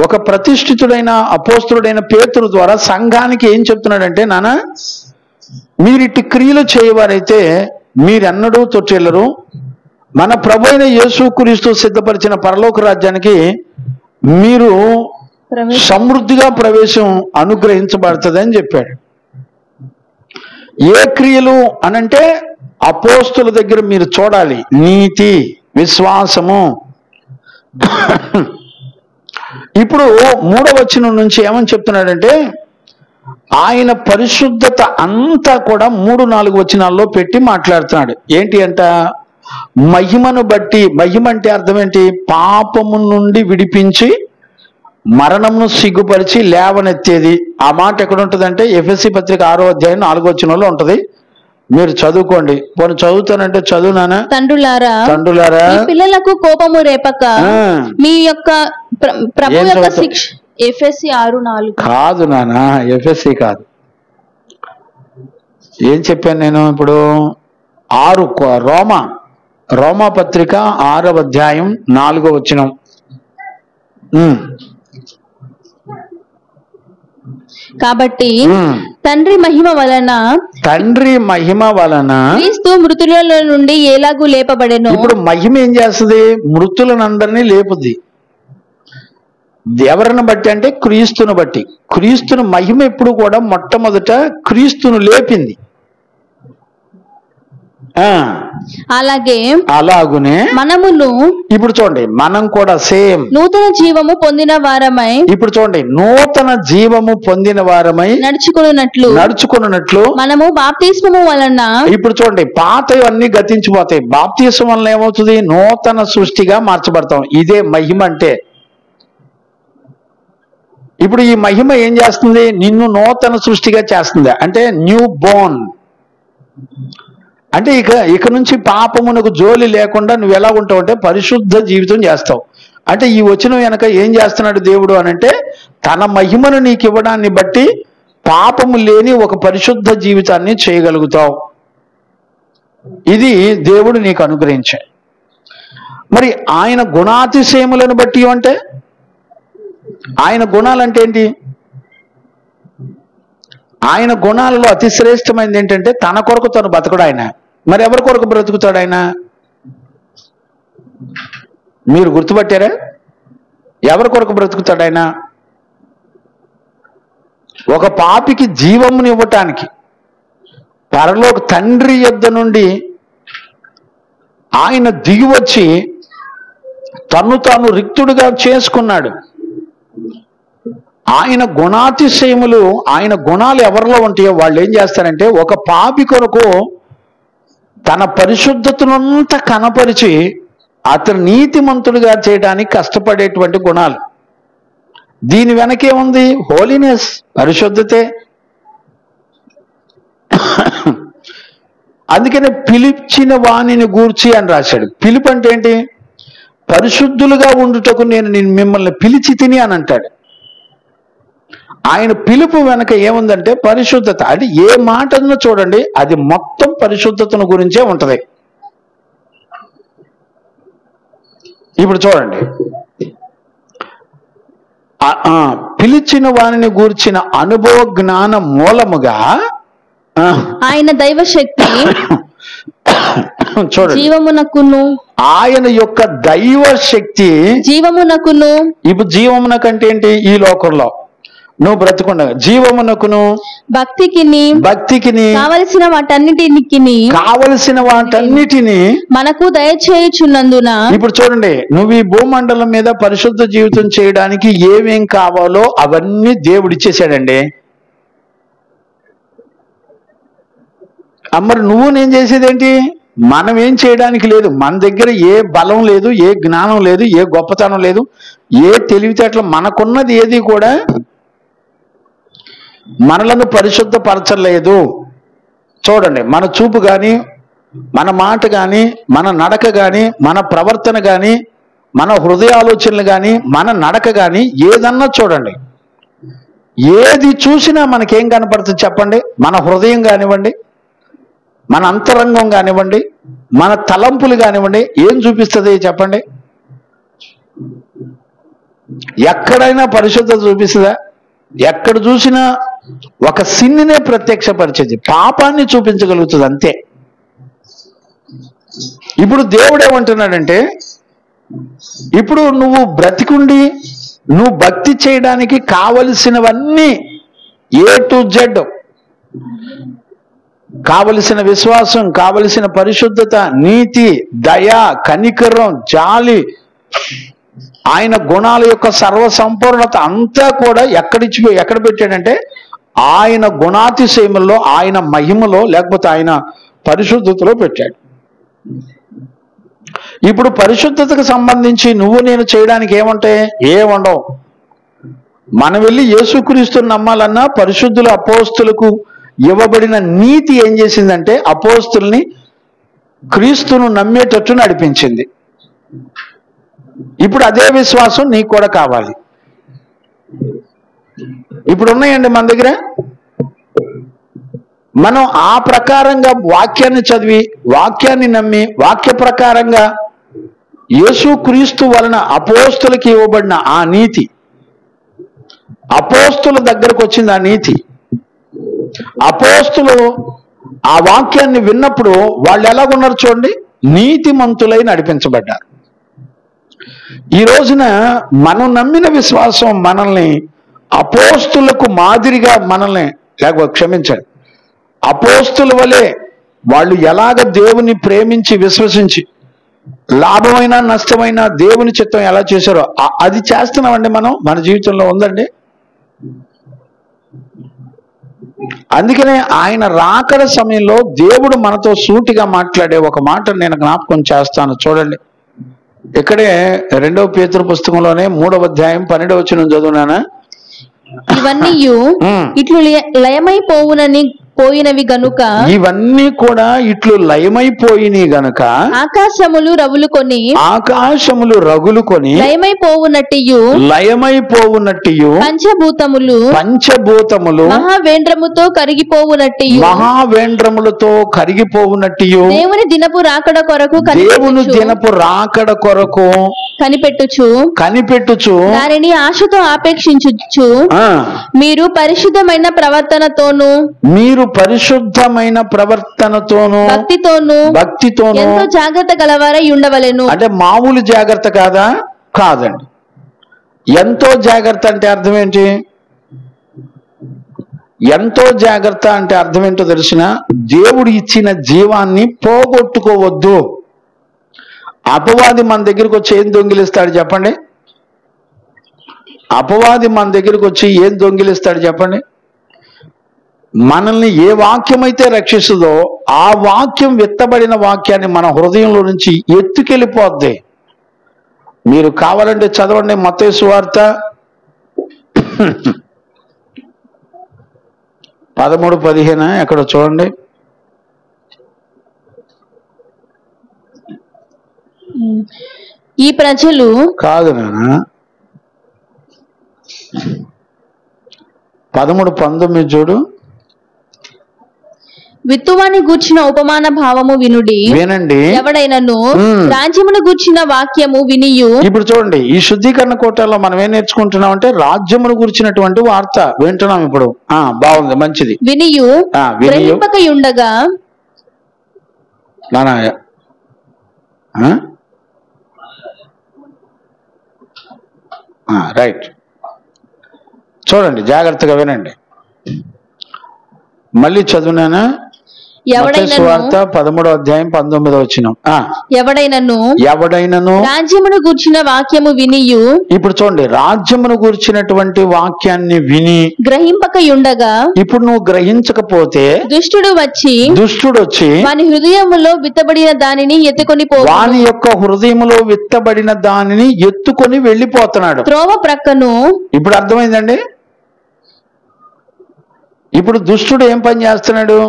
ఒక ప్రతిష్ఠితుడైన అపోస్తుడైన పేతురు ద్వారా సంఘానికి ఏం చెప్తున్నాడంటే, నాన్న మీరు ఇట్టి క్రియలు చేయవారైతే మీరెన్నడూ తొట్టెళ్ళరు, మన ప్రభు అయిన యేసుక్రీస్తు సిద్ధపరిచిన పరలోక రాజ్యానికి మీరు సమృద్ధిగా ప్రవేశం అనుగ్రహించబడుతుంది అని చెప్పాడు. ఏ క్రియలు అనంటే అపోస్తుల దగ్గర మీరు చూడాలి, నీతి, విశ్వాసము. ఇప్పుడు 3వ వచనం నుంచి ఏమని చెప్తున్నాడంటే, ఆయన పరిశుద్ధత అంతా కూడా 3-4 వచనాల్లో పెట్టి మాట్లాడుతున్నాడు. ఏంటి అంట? మహిమను బట్టి. మహిమ అంటే అర్థం ఏంటి? పాపము నుండి విడిపించి మరణమును సిగ్గుపరిచి లేవనెత్తేది. ఆ మాట ఎక్కడ ఉంటుందంటే ఎఫెసీ పత్రిక 6వ అధ్యాయం 4వ వచనంలో ఉంటది. మీరు చదువుకోండి. పోనీ చదువుతానంటే చదువునానా? తండ్రులారా మీ పిల్లలకు కోపము రేపక మీ యొక్క ప్రభు యొక్క శిక్ష. ఎఫెసీ 6:4 కాదు నానా, ఎఫెసీ కాదు. ఏం చెప్పాను నేను ఇప్పుడు? 6 రోమా పత్రిక 6వ అధ్యాయం 4వ వచనం. కాబట్టి తండ్రి మహిమ వలన క్రీస్తు మృతులలో నుండి ఎలాగూ లేపబడెను. ఇప్పుడు మహిమ ఏం చేస్తుంది? మృతులనందరినీ లేపుద్ది. ఎవరిని బట్టి అంటే క్రీస్తుని బట్టి. క్రీస్తుని మహిమ ఎప్పుడు కూడా మొట్టమొదట క్రీస్తును లేపింది. అలాగునే మనమును ఇప్పుడు చూడండి, మనం కూడా సేమ్ నూతన జీవము పొందిన వారమై. ఇప్పుడు చూడండి, నూతన జీవము పొందిన వారమై నడుచుకున్నట్లు మనము బాప్తిస్మము వలన. ఇప్పుడు చూడండి, పాతవన్నీ గతించిపోతాయి. బాప్తిస్మం వలన ఏమవుతుంది? నూతన సృష్టిగా మార్చబడతాం. ఇదే మహిమ అంటే. ఇప్పుడు ఈ మహిమ ఏం చేస్తుంది? నిన్ను నూతన సృష్టిగా చేస్తుంది. అంటే న్యూ బోర్న్. అంటే ఇక నుంచి పాపమునకు జోలి లేకుండా నువ్వు ఎలా ఉంటావు అంటే పరిశుద్ధ జీవితం చేస్తావు. అంటే ఈ వచనం వెనక ఏం చేస్తున్నాడు దేవుడు అనంటే, తన మహిమను నీకు ఇవ్వడాన్ని బట్టి పాపము లేని ఒక పరిశుద్ధ జీవితాన్ని చేయగలుగుతావు. ఇది దేవుడు నీకు అనుగ్రహించాడు. మరి ఆయన గుణాతిశయములను బట్టి అంటే, ఆయన గుణాలంటే ఏంటి? ఆయన గుణాలలో అతి శ్రేష్టమైనది ఏంటంటే తన కొరకు తను బతకడు ఆయన. మరి ఎవరి కొరకు బ్రతుకుతాడు ఆయన? మీరు గుర్తుపట్టారా? ఎవరి కొరకు బ్రతుకుతాడు ఆయన? ఒక పాపికి జీవముని ఇవ్వటానికి పరలోక తండ్రి యొద్ద నుండి ఆయన దిగి వచ్చి తన్ను తాను రిక్తుడిగా చేసుకున్నాడు. ఆయన గుణాతిశయములు, ఆయన గుణాలు ఎవరిలో ఉంటాయో వాళ్ళు ఏం చేస్తారంటే, ఒక పాపి కొరకు తన పరిశుద్ధతనంతా కనపరిచి అతను నీతిమంతుడిగా చేయడానికి కష్టపడేటువంటి గుణాలు. దీని వెనకేముంది? హోలీనెస్, పరిశుద్ధతే. అందుకనే పిలిచిన వాణిని గూర్చి అని రాశాడు. పిలుపు అంటే ఏంటి? పరిశుద్ధులుగా ఉండుటకు నేను మిమ్మల్ని పిలిచి తిని అని అంటాడు. ఆయన పిలుపు వెనక ఏముందంటే పరిశుద్ధత. అది ఏ మాటను చూడండి, అది మొత్తం పరిశుద్ధతను గురించే ఉంటది. ఇప్పుడు చూడండి, పిలిచిన వారిని గూర్చిన అనుభవ జ్ఞాన మూలముగా ఆయన దైవ శక్తి చూడండి, జీవమునకును, ఆయన యొక్క దైవ శక్తి జీవమునకును. ఇప్పుడు జీవమునకంటే ఏంటి? ఈ లోకంలో నువ్వు బ్రతుకుండగా జీవమునకును, భక్తికిని కావలసిన వాటన్నిటిని మనకు దయచేయుచున్నందున. ఇప్పుడు చూడండి, నువ్వు ఈ భూమండలం మీద పరిశుద్ధ జీవితం చేయడానికి ఏమేం కావాలో అవన్నీ దేవుడిచ్చేసాడండి. మరి నువ్వు నేను చేసేదేంటి? మనం ఏం చేయడానికి లేదు. మన దగ్గర ఏ బలం లేదు, ఏ జ్ఞానం లేదు, ఏ గొప్పతనం లేదు, ఏ తెలివితేటలు, మనకున్నది ఏది కూడా మనలను పరిశుద్ధపరచలేదు. చూడండి, మన చూపు కానీ, మన మాట కానీ, మన నడక కానీ, మన ప్రవర్తన కానీ, మన హృదయ ఆలోచనలు కానీ, మన నడక కానీ ఏదన్నా చూడండి, ఏది చూసినా మనకేం కనపడుతుంది చెప్పండి? మన హృదయం కానివ్వండి, మన అంతరంగం కానివ్వండి, మన తలంపులు కానివ్వండి, ఏం చూపిస్తుంది చెప్పండి? ఎక్కడైనా పరిశుద్ధత చూపిస్తుందా? ఎక్కడ చూసినా ఒక సిన్నినే ప్రత్యక్షపరిచేది, పాపాన్ని చూపించగలుగుతుంది, అంతే. ఇప్పుడు దేవుడు ఏమంటున్నాడంటే, ఇప్పుడు నువ్వు బ్రతికుండి నువ్వు భక్తి చేయడానికి కావలసినవన్నీ ఏ టు జెడ్, కావలసిన విశ్వాసం, కావలసిన పరిశుద్ధత, నీతి, దయ, కనికరం, జాలి, ఆయన గుణాల యొక్క సర్వసంపూర్ణత అంతా కూడా ఎక్కడ పెట్టాడంటే ఆయన గుణాతిశయముల్లో, ఆయన మహిమలో, లేకపోతే ఆయన పరిశుద్ధతలో పెట్టాడు. ఇప్పుడు పరిశుద్ధతకు సంబంధించి నువ్వు నేను చేయడానికి ఏముంటాయి? ఏముండవు. మనం వెళ్ళి యేసుక్రీస్తుని నమ్మాలన్నా పరిశుద్ధుల అపోస్తులకు ఇవ్వబడిన నీతి ఏం చేసిందంటే అపోస్తుల్ని క్రీస్తును నమ్మేటట్టు నడిపించింది. ఇప్పుడు అదే విశ్వాసం నీకు కూడా కావాలి. ఇప్పుడు ఉన్నాయండి మన దగ్గర. మనం ఆ ప్రకారంగా వాక్యాన్ని చదివి, వాక్యాన్ని నమ్మి, వాక్య ప్రకారంగా యేసుక్రీస్తు వలన అపోస్తులకి ఇవ్వబడిన ఆ నీతి, అపోస్తుల దగ్గరకు వచ్చింది ఆ నీతి. అపోస్తులు ఆ వాక్యాన్ని విన్నప్పుడు వాళ్ళు ఎలాగున్నారు చూడండి, నీతిమంతులై నడిపించబడ్డారు. ఈ రోజున మనం నమ్మిన విశ్వాసం మనల్ని అపోస్తులకు మాదిరిగా, మనల్ని లేకపోతే క్షమించండి, అపోస్తుల వలె వాళ్ళు ఎలాగ దేవుని ప్రేమించి విశ్వసించి లాభమైన నష్టమైన దేవుని చిత్తం ఎలా చేశారో అది చేస్తున్నామండి మనం. మన జీవితంలో ఉందండి. అందుకనే ఆయన రాకడ సమయంలో దేవుడు మనతో సూటిగా మాట్లాడే ఒక మాట నేను జ్ఞాపకం చేస్తాను. చూడండి, ఇక్కడే 2వ పేతురు పుస్తకంలోనే 3వ అధ్యాయం 12వ వచనం చదువునానా? ఇవన్నీ ఇట్లు పోయినవి గనుక, ఇవన్నీ కూడా ఇట్లు లయమైపోయినవి గనుక ఆకాశములు రగులుకొని లయమైపోవునట్టు పంచభూతములు మహావేంద్రముతో కరిగిపోవునట్టు దేవుని దినపు రాకడ కొరకు కనిపెట్టుచు దానిని ఆశతో ఆపేక్షించుచు మీరు పరిశుద్ధమైన ప్రవర్తనతోను భక్తితోను ఎంతో జాగ్రత్త గలవారై ఉండవలెను. అంటే మామూలు జాగ్రత్త కాదండి. ఎంతో జాగ్రత్త అంటే అర్థం ఏంటి? ఎంతో జాగ్రత్త అంటే అర్థం ఏంటో తెలిసిన, దేవుడు ఇచ్చిన జీవాన్ని పోగొట్టుకోవద్దు. అపవాది మన దగ్గరకు వచ్చి ఏం దొంగిలిస్తాడు చెప్పండి? అపవాది మన దగ్గరకు వచ్చి ఏం దొంగిలిస్తాడు చెప్పండి? మనల్ని ఏ వాక్యం అయితే రక్షిస్తుందో ఆ వాక్యం, విత్తబడిన వాక్యాన్ని మన హృదయంలో నుంచి ఎత్తుకెళ్ళిపోద్ది. మీరు కావాలంటే చదవండి మత్తయి సువార్త 13:15 ఎక్కడ చూడండి. ఈ ప్రజలు కాదు నాన్న, 13:19 చూడు. విత్తువాని గూర్చిన ఉపమాన భావము వినుడి, వినండి. ఎవడైనను రాజ్యమును గూర్చిన వాక్యము వినియు. ఇప్పుడు చూడండి, ఈ శుద్ధీకరణ కోటలో మనం ఏం నేర్చుకుంటున్నాం అంటే రాజ్యమును గురించినటువంటి వార్త వింటున్నాం ఇప్పుడు. బాగుంది, మంచిది. వినియు గ్రహింపకయుండగా నానా రైట్, చూడండి జాగ్రత్తగా వినండి. మళ్ళీ చదువునానా? సువార్త 13:19. ఎవడైనను రాజ్యమును గూర్చిన వాక్యము వినియు. ఇప్పుడు చూడండి, రాజ్యమును గూర్చినటువంటి వాక్యాన్ని విని గ్రహింపకయుండగా, ఇప్పుడు నువ్వు గ్రహించకపోతే దుష్టుడు వచ్చి వాని హృదయములో విత్తబడిన దానిని ఎత్తుకొని వాని యొక్క హృదయములో విత్తబడిన దానిని ఎత్తుకొని వెళ్ళిపోతున్నాడు త్రోవ ప్రక్కను. ఇప్పుడు అర్థమైందండి? ఇప్పుడు దుష్టుడు ఏం పని చేస్తున్నాడు?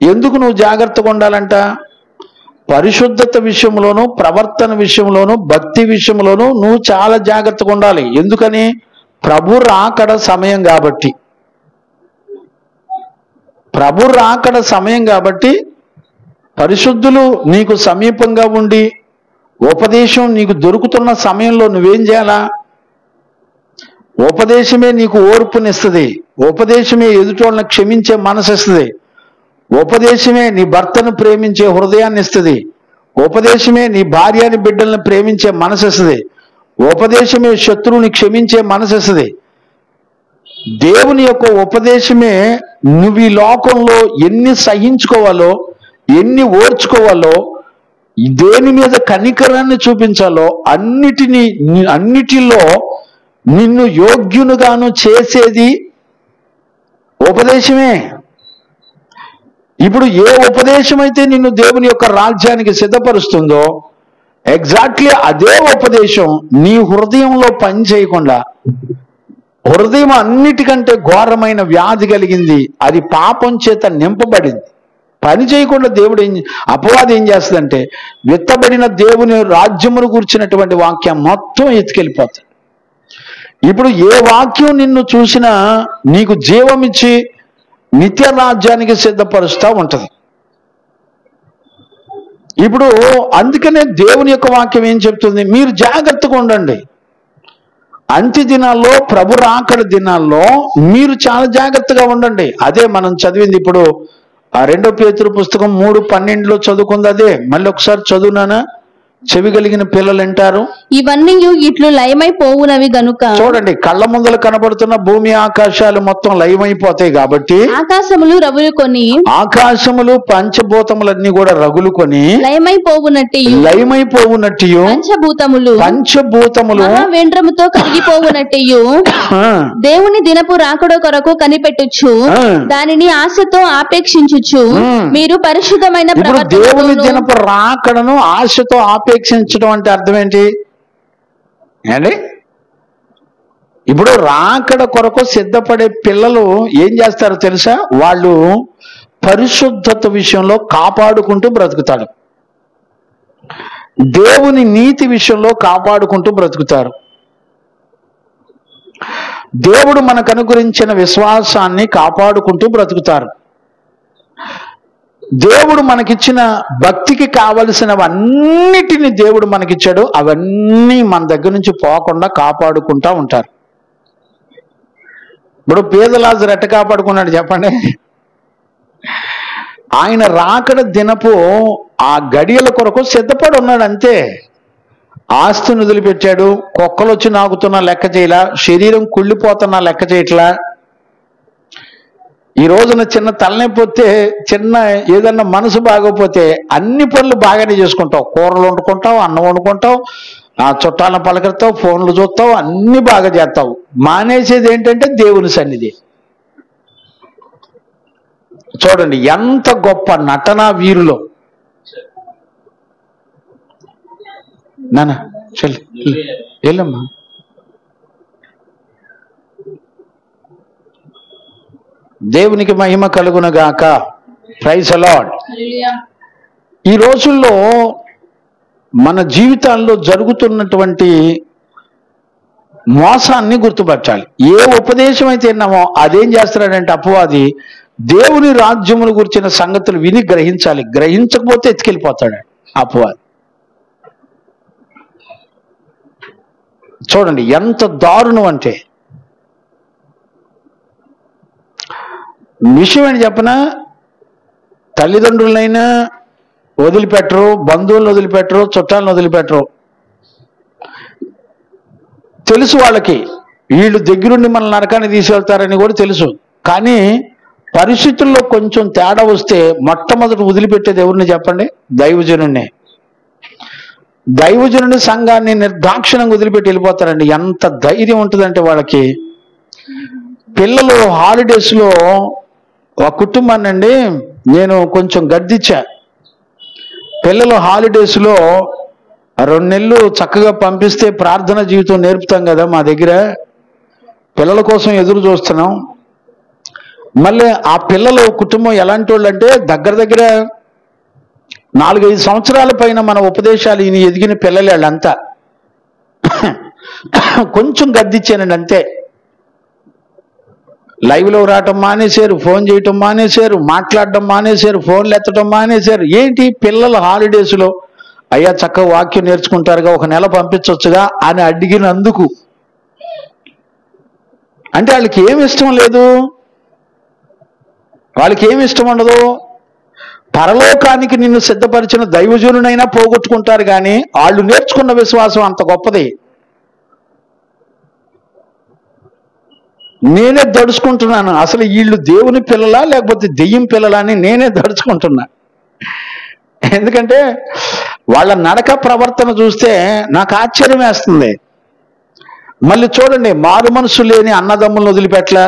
ఎందుకు నువ్వు జాగ్రత్తగా ఉండాలంట? పరిశుద్ధత విషయంలోను, ప్రవర్తన విషయంలోను, భక్తి విషయంలోను నువ్వు చాలా జాగ్రత్తగా ఉండాలి. ఎందుకని? ప్రభు రాకడ సమయం కాబట్టి. ప్రభు రాకడ సమయం కాబట్టి పరిశుద్ధులు నీకు సమీపంగా ఉండి ఉపదేశం నీకు దొరుకుతున్న సమయంలో నువ్వేం చేయాలా? ఉపదేశమే నీకు ఓర్పునిస్తుంది, ఉపదేశమే ఎదుటోళ్ళని క్షమించే మనసు ఇస్తుంది, ఉపదేశమే నీ భర్తను ప్రేమించే హృదయాన్ని ఇస్తుంది, ఉపదేశమే నీ భార్యని బిడ్డల్ని ప్రేమించే మనసు ఇస్తుంది, ఉపదేశమే శత్రువుని క్షమించే మనసు ఇస్తుంది. దేవుని యొక్క ఉపదేశమే నువ్వు ఈ లోకంలో ఎన్ని సహించుకోవాలో, ఎన్ని ఓర్చుకోవాలో, దేని మీద కనికరాన్ని చూపించాలో అన్నిటిలో నిన్ను యోగ్యునుగాను చేసేది ఉపదేశమే. ఇప్పుడు ఏ ఉపదేశం అయితే నిన్ను దేవుని యొక్క రాజ్యానికి సిద్ధపరుస్తుందో ఎగ్జాక్ట్లీ అదే ఉపదేశం నీ హృదయంలో పని చేయకుండా, హృదయం అన్నిటికంటే ఘోరమైన వ్యాధి కలిగింది, అది పాపం చేత నింపబడింది, పని చేయకుండా అపవాది ఏం చేస్తుందంటే విత్తబడిన దేవుని రాజ్యమును కూర్చున్నటువంటి వాక్యం మొత్తం ఎత్తుకెళ్ళిపోతుంది. ఇప్పుడు ఏ వాక్యం నిన్ను చూసినా నీకు జీవమిచ్చి నిత్య రాజ్యానికి సిద్ధపరుస్తూ ఉంటది. ఇప్పుడు అందుకనే దేవుని యొక్క వాక్యం ఏం చెప్తుంది? మీరు జాగ్రత్తగా ఉండండి. అంత్య దినాల్లో, ప్రభు రాకడ దినాల్లో మీరు చాలా జాగ్రత్తగా ఉండండి. అదే మనం చదివింది ఇప్పుడు 2 పేతురు పుస్తకం 3:12 చదువుకుంది. అదే మళ్ళీ ఒకసారి చదువునానా? చెవి కలిగిన పిల్లలు వింటారు. ఇవన్నీ ఇట్లు లయమైపోవునవి గనుక. చూడండి, కళ్ళ ముందర కనబడుతున్న భూమి ఆకాశాలు మొత్తం లయమైపోతాయి కాబట్టి ఆకాశములు రగులుకొని, ఆకాశములు పంచభూతములన్నీ కూడా రగులుకొని లయమైపోవునట్టు పంచభూతములు వెండ్రముతో కరిగిపోవునట్టు దేవుని దినపు రాకడ కొరకు కనిపెట్టుచు దానిని ఆశతో ఆపేక్షించుచు మీరు పరిశుద్ధమైన దేవుని దినపు రాకడను ఆశతో ఆపేక్షించడం అంటే అర్థం ఏంటి అండి? ఇప్పుడు రాకడ కొరకు సిద్ధపడే పిల్లలు ఏం చేస్తారో తెలుసా? వాళ్ళు పరిశుద్ధత విషయంలో కాపాడుకుంటూ బ్రతుకుతాడు, దేవుని నీతి విషయంలో కాపాడుకుంటూ బ్రతుకుతారు, దేవుడు మనకు అనుగ్రహించిన విశ్వాసాన్ని కాపాడుకుంటూ బ్రతుకుతారు, దేవుడు మనకిచ్చిన భక్తికి కావలసినవన్నిటిని దేవుడు మనకిచ్చాడు, అవన్నీ మన దగ్గర నుంచి పోకుండా కాపాడుకుంటా ఉంటారు. ఇప్పుడు పేదలాజరు ఎట్ట కాపాడుకున్నాడు చెప్పండి? ఆయన రాకడ దినపు ఆ గడియల కొరకు సిద్ధపడి ఉన్నాడు అంతే. ఆస్తిని వదిలిపెట్టాడు, కుక్కలు వచ్చి నాకుతున్నా లెక్క చేయలా, శరీరం కుళ్ళిపోతున్నా లెక్క చేయట్లా. ఈ రోజున చిన్న తలనొప్పి వస్తే, చిన్న ఏదన్నా మనసు బాగోపోతే అన్ని పనులు బాగానే చేసుకుంటావు, కూరలు వండుకుంటావు, అన్నం వండుకుంటావు, చుట్టాలను పలకరిస్తావు, ఫోన్లు చూస్తావు, అన్ని బాగా చేస్తావు. మానేసేది ఏంటంటే దేవుని సన్నిధి. చూడండి ఎంత గొప్ప నటనా వీరులో. నాన్న చల్ వెళ్ళమ్మా. దేవునికి మహిమ కలుగునగాక. Praise the lord. ఈ రోజుల్లో మన జీవితాల్లో జరుగుతున్నటువంటి మోసాన్ని గుర్తుపట్టాలి. ఏ ఉపదేశం అయితే విన్నామో అదేం చేస్తున్నాడంటే అపవాది దేవుని రాజ్యమును గురించిన సంగతులు విని గ్రహించాలి. గ్రహించకపోతే ఎత్తుకెళ్ళిపోతాడు అపవాది. చూడండి ఎంత దారుణం అంటే, విషయం ఏంటి చెప్పనా, తల్లిదండ్రులైనా వదిలిపెట్టరు, బంధువులను వదిలిపెట్టరు, చుట్టాలను వదిలిపెట్టరు. తెలుసు వాళ్ళకి వీళ్ళు దగ్గరుండి మన నరకాన్ని తీసుకెళ్తారని కూడా తెలుసు. కానీ పరిస్థితుల్లో కొంచెం తేడా వస్తే మొట్టమొదటి వదిలిపెట్టేది ఎవరిని చెప్పండి? దైవజనుడిని. దైవజనుడి సంఘాన్ని నిర్దాక్షిణంగా వదిలిపెట్టి వెళ్ళిపోతారండి. ఎంత ధైర్యం ఉంటుందంటే వాళ్ళకి. పిల్లలు హాలిడేస్లో ఒక కుటుంబాన్ని అండి నేను కొంచెం గద్దించా. పిల్లలు హాలిడేస్లో 2 నెలలు చక్కగా పంపిస్తే ప్రార్థన జీవితం నేర్పుతాం కదా, మా దగ్గర పిల్లల కోసం ఎదురు చూస్తున్నాం. మళ్ళీ ఆ పిల్లల కుటుంబం ఎలాంటి వాళ్ళు అంటే దగ్గర 4-5 సంవత్సరాల పైన మన ఉపదేశాలు ఈయన ఎదిగిన పిల్లలు వాళ్ళంతా. కొంచెం గద్దిచ్చానండి అంతే. లైవ్లో రావటం మానేశారు, ఫోన్ చేయటం మానేశారు, మాట్లాడటం మానేశారు, ఫోన్లు ఎత్తడం మానేశారు. ఏంటి పిల్లల హాలిడేస్లో అయ్యా చక్కగా వాక్యం నేర్చుకుంటారుగా, 1 నెల పంపించవచ్చుగా అని అడిగినందుకు. అంటే వాళ్ళకి ఏమి ఇష్టం లేదు, వాళ్ళకి ఏమి ఇష్టం ఉండదు. పరలోకానికి నిన్ను సిద్ధపరిచిన దైవజనునైనా పోగొట్టుకుంటారు కానీ వాళ్ళు నేర్చుకున్న విశ్వాసం అంత గొప్పది. నేనే దడుచుకుంటున్నాను, అసలు వీళ్ళు దేవుని పిల్లలా లేకపోతే దెయ్యం పిల్లలా అని నేనే దడుచుకుంటున్నా. ఎందుకంటే వాళ్ళ నడక ప్రవర్తన చూస్తే నాకు ఆశ్చర్యం వేస్తుంది. మళ్ళీ చూడండి, మారు మనసు లేని అన్నదమ్ములను వదిలిపెట్టలా,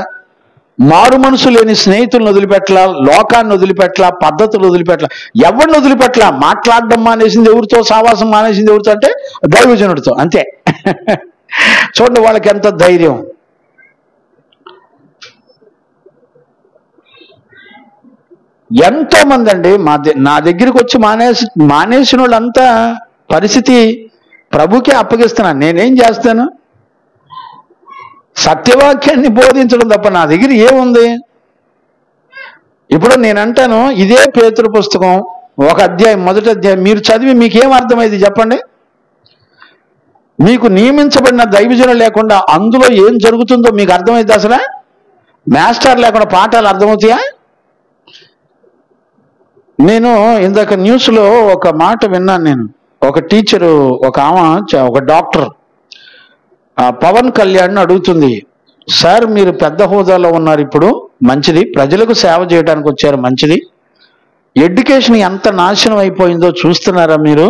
మారు మనసు లేని స్నేహితులను వదిలిపెట్టలా, లోకాన్ని వదిలిపెట్టలా, పద్ధతులు వదిలిపెట్టలా, ఎవరిని వదిలిపెట్టలా. మాట్లాడడం మానేసింది ఎవరితో, సావాసం మానేసింది ఎవరితో అంటే దైవజనుడితో, అంతే. చూడండి వాళ్ళకి ఎంత ధైర్యం. ఎంతో మంది అండి నా దగ్గరికి వచ్చి మానేసిన వాళ్ళంతా పరిస్థితి ప్రభుకే అప్పగిస్తున్నాను. నేనేం చేస్తాను? సత్యవాక్యాన్ని బోధించడం తప్ప నా దగ్గర ఏముంది? ఇప్పుడు నేను అంటాను, ఇదే పేతురు పుస్తకం 1 అధ్యాయం 1వ అధ్యాయం మీరు చదివి మీకేం అర్థమైంది చెప్పండి? మీకు నియమించబడిన దైవజనులు లేకుండా అందులో ఏం జరుగుతుందో మీకు అర్థమైంది? అసలు మాస్టర్ లేకుండా పాఠాలు అర్థమవుతాయా? నేను ఇందాక న్యూస్లో ఒక మాట విన్నాను. నేను ఒక టీచరు, ఒక డాక్టర్ పవన్ కళ్యాణ్ అడుగుతుంది, సార్ మీరు పెద్ద హోదాలో ఉన్నారు, ఇప్పుడు మంచిది, ప్రజలకు సేవ చేయడానికి వచ్చారు, మంచిది, ఎడ్యుకేషన్ ఎంత నాశనం అయిపోయిందో చూస్తున్నారా మీరు?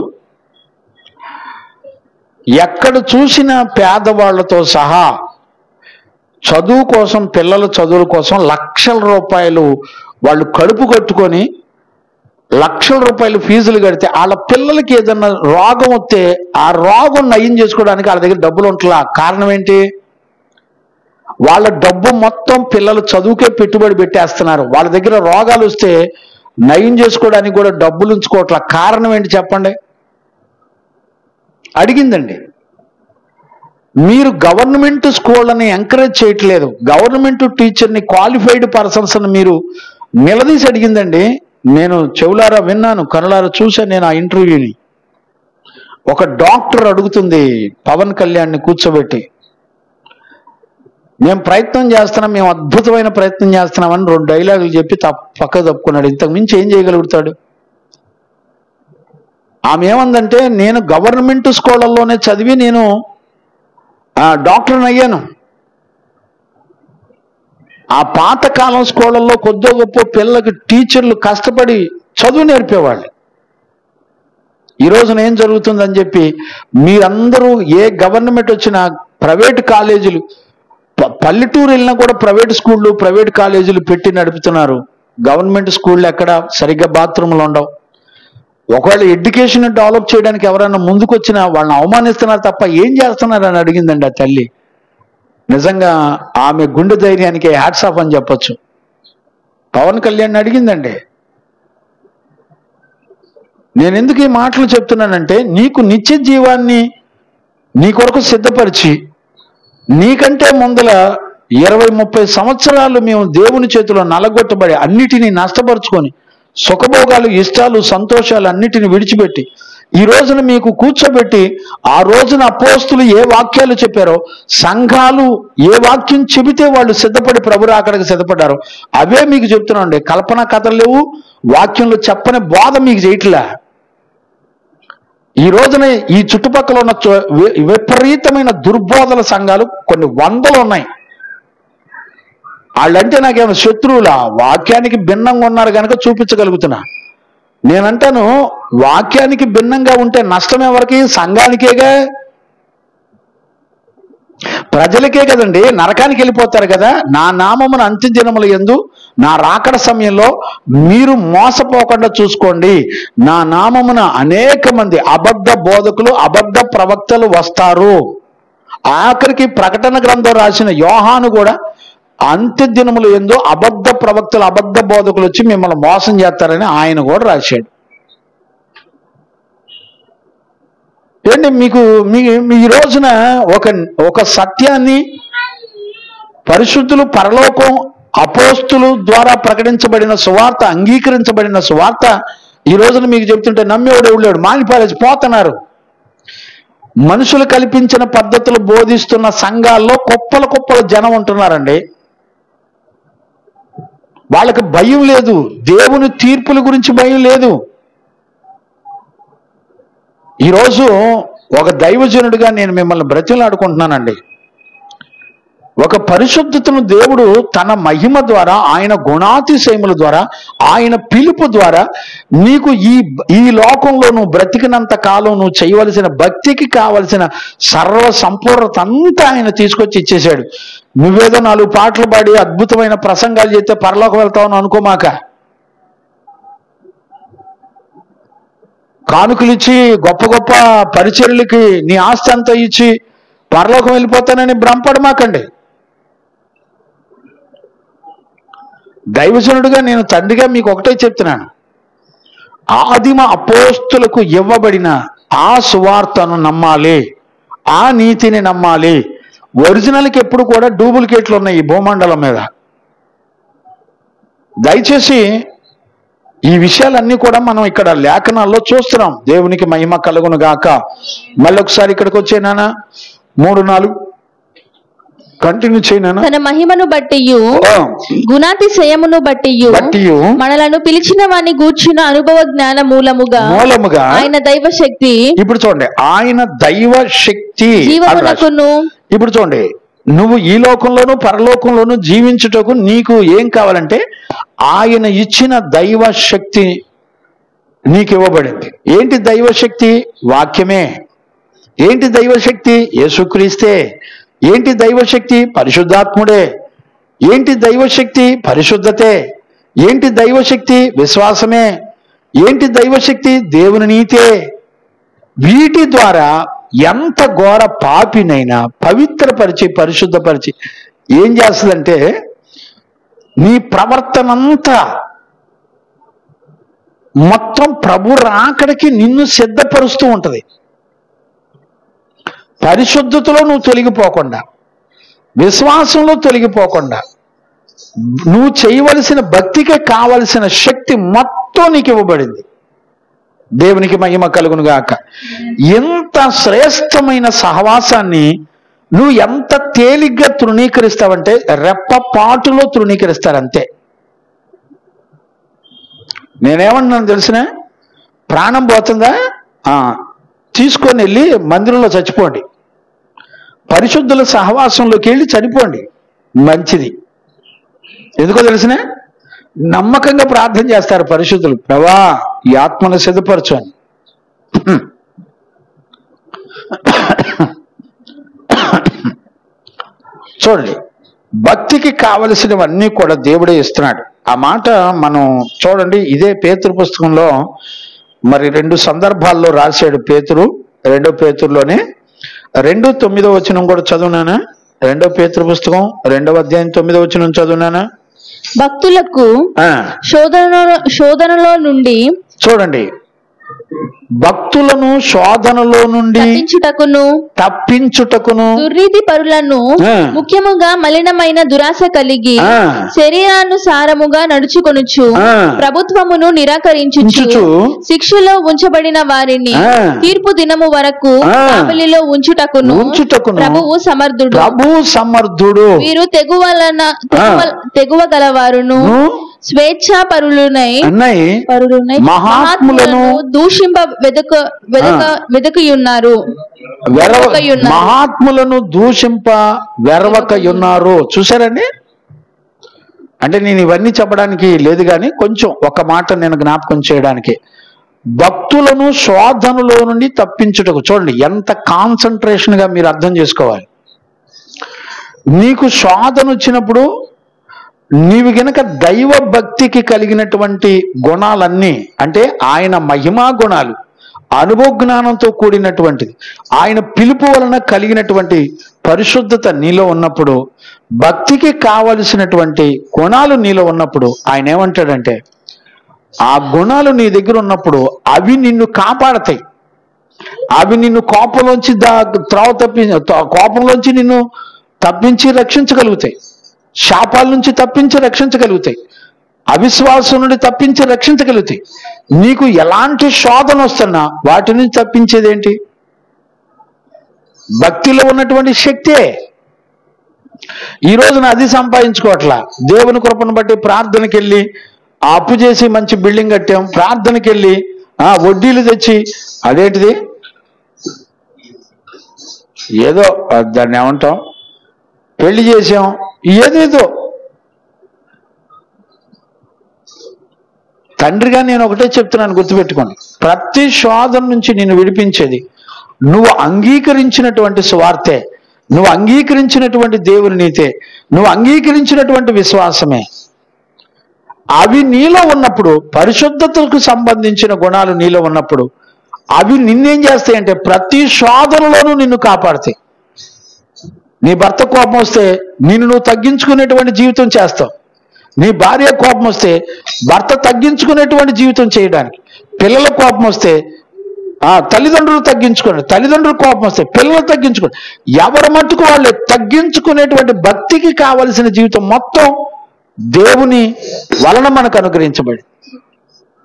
ఎక్కడ చూసినా పేదవాళ్లతో సహా చదువు కోసం, పిల్లల చదువుల కోసం లక్షల రూపాయలు వాళ్ళు కడుపు కట్టుకొని లక్షల రూపాయలు ఫీజులు కడితే వాళ్ళ పిల్లలకి ఏదన్నా రోగం వస్తే ఆ రోగం నయం చేసుకోవడానికి వాళ్ళ దగ్గర డబ్బులు ఉంటలా. కారణం ఏంటి? వాళ్ళ డబ్బు మొత్తం పిల్లల చదువుకే పెట్టుబడి పెట్టేస్తున్నారు. వాళ్ళ దగ్గర రోగాలు వస్తే నయం చేసుకోవడానికి కూడా డబ్బులు ఉంచుకోవట్లా. కారణం ఏంటి చెప్పండి? అడిగిందండి. మీరు గవర్నమెంట్ స్కూళ్ళని ఎంకరేజ్ చేయట్లేదు, గవర్నమెంట్ టీచర్ని, క్వాలిఫైడ్ పర్సన్స్ని మీరు నిలదీసి అడిగిందండి. నేను చెవులారా విన్నాను, కనులారా చూశాను నేను ఆ ఇంటర్వ్యూని. ఒక డాక్టర్ అడుగుతుంది పవన్ కళ్యాణ్ని కూర్చోబెట్టి, మేము ప్రయత్నం చేస్తున్నాం, మేము అద్భుతమైన ప్రయత్నం చేస్తున్నామని 2 డైలాగులు చెప్పి పక్క తప్పుకున్నాడు. ఇంతకు మించి ఏం చేయగలుగుతాడు? ఆమె ఏమందంటే, నేను గవర్నమెంట్ స్కూళ్ళల్లోనే చదివి నేను డాక్టర్ని అయ్యాను. ఆ పాతకాలం స్కూళ్ళల్లో కొద్దో గొప్ప పిల్లలకి టీచర్లు కష్టపడి చదువు నేర్పేవాళ్ళు. ఈ రోజున ఏం జరుగుతుందని చెప్పి మీరందరూ ఏ గవర్నమెంట్ వచ్చినా ప్రైవేట్ కాలేజీలు, పల్లెటూరు వెళ్ళినా కూడా ప్రైవేట్ స్కూళ్ళు, ప్రైవేట్ కాలేజీలు పెట్టి నడుపుతున్నారు. గవర్నమెంట్ స్కూళ్ళు ఎక్కడ సరిగ్గా బాత్రూమ్లు ఉండవు. ఒకవేళ ఎడ్యుకేషన్ డెవలప్ చేయడానికి ఎవరైనా ముందుకు వచ్చినా వాళ్ళని అవమానిస్తున్నారు తప్ప ఏం చేస్తున్నారు అని అడిగిందండి ఆ తల్లి. నిజంగా ఆమె గుండె ధైర్యానికి హ్యాట్స్ ఆఫ్ అని చెప్పొచ్చు. పవన్ కళ్యాణ్ అడిగిందండి. నేను ఎందుకు ఈ మాటలు చెప్తున్నానంటే, నీకు నిత్య జీవాన్ని నీ కొరకు సిద్ధపరిచి, నీకంటే ముందల 20-30 సంవత్సరాలు మేము దేవుని చేతిలో నలగొట్టబడి అన్నిటినీ నష్టపరుచుకొని సుఖభోగాలు, ఇష్టాలు, సంతోషాలు అన్నిటిని విడిచిపెట్టి ఈ రోజున మీకు కూర్చోబెట్టి, ఆ రోజున అపోస్తులు ఏ వాక్యాలు చెప్పారో, సంఘాలు ఏ వాక్యం చెబితే వాళ్ళు సిద్ధపడి ప్రభు రాకడకు సిద్ధపడ్డారు, అవే మీకు చెప్తున్నాండి. కల్పన కథలు లేవు, వాక్యంలో చెప్పని బోధ మీకు చేయట్లే. ఈ రోజున ఈ చుట్టుపక్కల ఉన్న విపరీతమైన దుర్బోధల సంఘాలు కొన్ని వందలు ఉన్నాయి. వాళ్ళంటే నాకేమో శత్రువుల, వాక్యానికి భిన్నంగా ఉన్నారు కనుక చూపించగలుగుతున్నా. నేనంటాను, వాక్యానికి భిన్నంగా ఉంటే నష్టం ఎవరికి? సంఘానికేగా, ప్రజలకే కదండి. నరకానికి వెళ్ళిపోతారు కదా. నా నామమున అంత్య దినముల యందు నా రాకడ సమయంలో మీరు మోసపోకుండా చూసుకోండి. నా నామమున అనేక మంది అబద్ధ బోధకులు, అబద్ధ ప్రవక్తలు వస్తారు. ఆఖరికి ప్రకటన గ్రంథం రాసిన యోహాను కూడా అంత్య దినముల యందు అబద్ధ ప్రవక్తలు, అబద్ధ బోధకులు వచ్చి మిమ్మల్ని మోసం చేస్తారని ఆయన కూడా రాశాడు. ఏంటి మీకు ఈ రోజున ఒక సత్యాన్ని పరిశుద్ధులు, పరలోకం, అపోస్తులు ద్వారా ప్రకటించబడిన సువార్త, అంగీకరించబడిన సువార్త ఈ రోజున మీకు చెప్తుంటే నమ్మేవాడు ఎవడు మానిపారేసి పోతున్నారు. మనుషులు కల్పించిన పద్ధతులు బోధిస్తున్న సంఘాల్లో కుప్పల జనం ఉంటున్నారండి. వాళ్ళకి భయం లేదు, దేవుని తీర్పుల గురించి భయం లేదు. ఈరోజు ఒక దైవజనుడిగా నేను మిమ్మల్ని బ్రతిమలాడుకుంటున్నానండి. ఒక పరిశుద్ధతను దేవుడు తన మహిమ ద్వారా, ఆయన గుణాతిశయముల ద్వారా, ఆయన పిలుపు ద్వారా నీకు ఈ లోకంలో నువ్వు బ్రతికినంత కాలం నువ్వు చేయవలసిన భక్తికి కావలసిన సర్వ సంపూర్ణత అంతా ఆయన తీసుకొచ్చి ఇచ్చేశాడు. నువ్వేదో 4 పాటలు పాడి అద్భుతమైన ప్రసంగాలు చేస్తే పరలోకం వెళ్తావని అనుకోమాక. కానుకలు ఇచ్చి, గొప్ప గొప్ప పరిచర్యలకి నీ ఆస్తి అంతా ఇచ్చి పరలోకం వెళ్ళిపోతానని భ్రమపడమాకండి. దైవజనుడిగా నేను తండ్రిగా మీకు ఒకటే చెప్తున్నాను, ఆదిమ అపోస్తులకు ఇవ్వబడిన ఆ సువార్తను నమ్మాలి, ఆ నీతిని నమ్మాలి. ఒరిజినల్కి ఎప్పుడు కూడా డూప్లికేట్లు ఉన్నాయి ఈ భూమండలం మీద. దయచేసి ఈ విషయాలన్నీ కూడా మనం ఇక్కడ లేఖనాల్లో చూస్తున్నాం. దేవునికి మహిమ కలుగును గాక. మళ్ళొకసారి ఇక్కడికి వచ్చేనా 3-4 కంటిన్యూ చేయనా. తన మహిమను బట్టి, గుణాతిశయమును బట్టి మనలను పిలిచిన వాని గూర్చిన అనుభవ జ్ఞాన మూలముగా ఆయన దైవ శక్తి. ఇప్పుడు చూడండి, ఆయన దైవ శక్తి జీవమునకును. ఇప్పుడు చూడండి, నువ్వు ఈ లోకంలోనూ పరలోకంలోనూ జీవించుటకు నీకు ఏం కావాలంటే ఆయన ఇచ్చిన దైవ శక్తి నీకు ఇవ్వబడింది. ఏంటి దైవశక్తి? వాక్యమే. ఏంటి దైవశక్తి? యేసుక్రీస్తే. ఏంటి దైవశక్తి? పరిశుద్ధాత్ముడే. ఏంటి దైవశక్తి? పరిశుద్ధతే. ఏంటి దైవశక్తి? విశ్వాసమే. ఏంటి దైవశక్తి? దేవుని నీతే. వీటి ద్వారా ఎంత ఘోర పాపినైనా పవిత్రపరిచి, పరిశుద్ధపరిచి ఏం చేస్తుందంటే నీ ప్రవర్తనంతా మొత్తం ప్రభు రాకడికి నిన్ను సిద్ధపరుస్తూ ఉంటుంది. పరిశుద్ధతలో నువ్వు తొలగిపోకుండా, విశ్వాసంలో తొలగిపోకుండా, నువ్వు చేయవలసిన భక్తికి కావలసిన శక్తి మొత్తం నీకు ఇవ్వబడింది. దేవునికి మహిమ కలుగును గాక. ఎంత శ్రేష్టమైన సహవాసాన్ని నువ్వు ఎంత తేలిగ్గా తృణీకరిస్తావంటే రెప్పపాటులో తృణీకరిస్తారంతే. నేనేమన్నాను తెలిసిన, ప్రాణం పోతుందా తీసుకొని వెళ్ళి మందిరంలో చచ్చిపోండి, పరిశుద్ధుల సహవాసంలోకి వెళ్ళి చనిపోండి, మంచిది. ఎందుకో తెలిసిన, నమ్మకంగా ప్రార్థన చేస్తారు పరిశుద్ధులు, ప్రభా ఈ ఆత్మను సిద్ధపరచు అని. చూడండి, భక్తికి కావలసినవన్నీ కూడా దేవుడే ఇస్తున్నాడు. ఆ మాట మనం చూడండి, ఇదే పేతురు పుస్తకంలో మరి 2 సందర్భాల్లో రాశాడు పేతురు. 2 పేతురులోనే 2:9 కూడా చదువునానా? 2 పేతురు పుస్తకం 2వ అధ్యాయం 9 చదువునానా? భక్తులకు శోధనలో నుండి, చూడండి, భక్తులను శోధనలో నుండి తప్పించుటకును దుర్నీతి పరులను ముఖ్యముగా మలినమైన దురాశ కలిగి శరీరానుసారముగా నడుచుకొనుచు ప్రభుత్వమును నిరాకరించుచు శిక్షలో ఉంచబడిన వారిని తీర్పు దినము వరకు కావలిలో ఉంచుటకును ప్రభువు సమర్థుడు. వీరు తెగువ గలవారును స్వేచ్ఛాపరులునై మహాత్ములను దూషింప వెదకయున్నారు. మహాత్ములను దూషింప వెరవకయున్నారు. చూసారండి? అంటే నేను ఇవన్నీ చెప్పడానికి లేదు కానీ కొంచెం ఒక మాట నేను జ్ఞాపకం చేయడానికి, భక్తులను శోధనలో నుండి తప్పించుటకు. చూడండి ఎంత కాన్సన్ట్రేషన్ గా మీరు అర్థం చేసుకోవాలి. నీకు శోధన వచ్చినప్పుడు నీవు గనక దైవ భక్తికి కలిగినటువంటి గుణాలన్నీ, అంటే ఆయన మహిమా గుణాలు, అనుభవ జ్ఞానంతో కూడినటువంటిది, ఆయన పిలుపు వలన కలిగినటువంటి పరిశుద్ధత నీలో ఉన్నప్పుడు, భక్తికి కావలసినటువంటి గుణాలు నీలో ఉన్నప్పుడు ఆయన ఏమంటాడంటే, ఆ గుణాలు నీ దగ్గర ఉన్నప్పుడు అవి నిన్ను కాపాడతాయి. అవి నిన్ను కోపంలోంచి నిన్ను తప్పించి రక్షించగలుగుతాయి. శాపాల నుంచి తప్పించి రక్షించగలుగుతాయి. అవిశ్వాసం నుండి తప్పించి రక్షించగలుగుతాయి. నీకు ఎలాంటి శోధన వస్తున్నా వాటి నుంచి తప్పించేదేంటి? భక్తిలో ఉన్నటువంటి శక్తే. ఈ రోజున అది సంపాదించుకోవట్లా. దేవుని కృపను బట్టి ప్రార్థనకి వెళ్ళి అప్పు చేసి మంచి బిల్డింగ్ కట్టాం, ప్రార్థనకి వెళ్ళి వడ్డీలు తెచ్చి, అదేంటిది ఏదో దాన్ని ఏమంటాం, పెళ్లి చేసాం, ఏదేదో. తండ్రిగా నేను ఒకటే చెప్తున్నాను, గుర్తుపెట్టుకోండి, ప్రతి శోధన నుంచి నిన్ను విడిపించేది నువ్వు అంగీకరించినటువంటి సువార్తే, నువ్వు అంగీకరించినటువంటి దేవుని నీతే, నువ్వు అంగీకరించినటువంటి విశ్వాసమే. అవి నీలో ఉన్నప్పుడు, పరిశుద్ధతకు సంబంధించిన గుణాలు నీలో ఉన్నప్పుడు, అవి నిన్నేం చేస్తాయంటే ప్రతి శోధనలోనూ నిన్ను కాపాడతాయి. నీ భర్త కోపం వస్తే నువ్వు తగ్గించుకునేటువంటి జీవితం చేస్తావు. నీ భార్య కోపం వస్తే భర్త తగ్గించుకునేటువంటి జీవితం చేయడానికి, పిల్లల కోపం వస్తే తల్లిదండ్రులు తగ్గించుకోండి, తల్లిదండ్రుల కోపం వస్తే పిల్లలు తగ్గించుకోండి. ఎవరి మట్టుకు వాళ్ళే తగ్గించుకునేటువంటి భక్తికి కావలసిన జీవితం మొత్తం దేవుని వలన మనకు అనుగ్రహించబడి.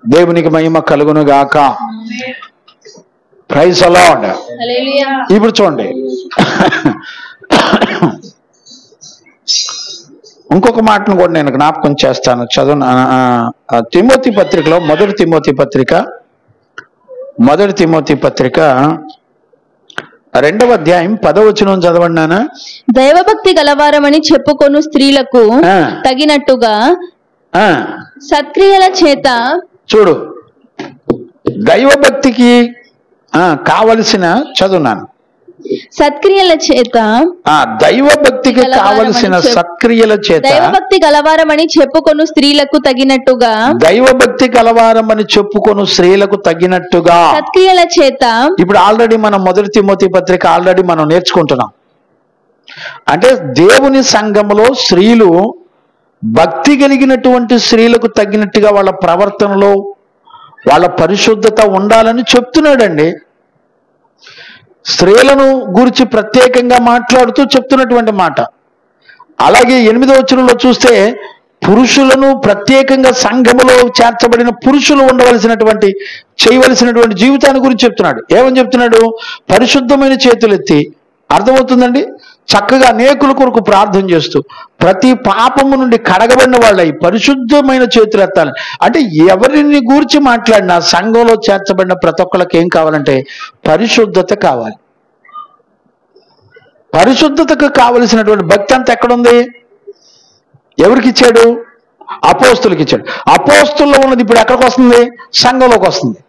దేవునికి మహిమ కలుగును గాక. Praise the lord. ఇప్పుడు చూడండి, ఇంకొక మాటను కూడా నేను జ్ఞాపకం చేస్తాను. తిమోతి పత్రికలో మొదటి తిమోతి పత్రిక 2వ అధ్యాయం 10వ చదవండినా. దైవభక్తి గలవారమని చెప్పుకొను స్త్రీలకు తగినట్టుగా సత్క్రియల చేత, చూడు, దైవభక్తికి కావలసిన చదువున్నాను, సత్క్రియల చేత, దైవభక్తికి కావలసిన సత్క్రియల చేత, దైవభక్తి గలవారమని చెప్పుకొను స్త్రీలకు తగినట్టుగా, దైవభక్తి గలవారమని చెప్పుకొను స్త్రీలకు తగినట్టుగా సత్క్రియల చేత. ఇప్పుడు ఆల్రెడీ మనం మొదటి తిమోతి పత్రిక ఆల్రెడీ మనం నేర్చుకుంటున్నాం. అంటే దేవుని సంఘములో స్త్రీలు భక్తి కలిగినటువంటి స్త్రీలకు తగినట్టుగా వాళ్ళ ప్రవర్తనలో వాళ్ళ పరిశుద్ధత ఉండాలని చెప్తున్నాడండి. స్త్రీలను గురించి ప్రత్యేకంగా మాట్లాడుతూ చెప్తున్నటువంటి మాట. అలాగే 8వ వచనంలో చూస్తే పురుషులను ప్రత్యేకంగా సంఘములో చేర్చబడిన పురుషులు ఉండవలసినటువంటి చేయవలసినటువంటి జీవితాన్ని గురించి చెప్తున్నాడు. ఏమని చెప్తున్నాడు? పరిశుద్ధమైన చేతులెత్తి, అర్థమవుతుందండి, చక్కగా అనేకుల కొరకు ప్రార్థన చేస్తూ ప్రతి పాపము నుండి కడగబడిన వాళ్ళై పరిశుద్ధమైన చేతులు ఎత్తాలి. అంటే ఎవరిని గూర్చి మాట్లాడినా సంఘంలో చేర్చబడిన ప్రతి ఒక్కళ్ళకి ఏం కావాలంటే పరిశుద్ధత కావాలి. పరిశుద్ధతకు కావలసినటువంటి భక్తి అంతా ఎక్కడుంది? ఎవరికి ఇచ్చాడు? అపోస్తులకు ఇచ్చాడు. అపోస్తుల్లో ఉన్నది ఇప్పుడు ఎక్కడికి వస్తుంది? సంఘంలోకి వస్తుంది.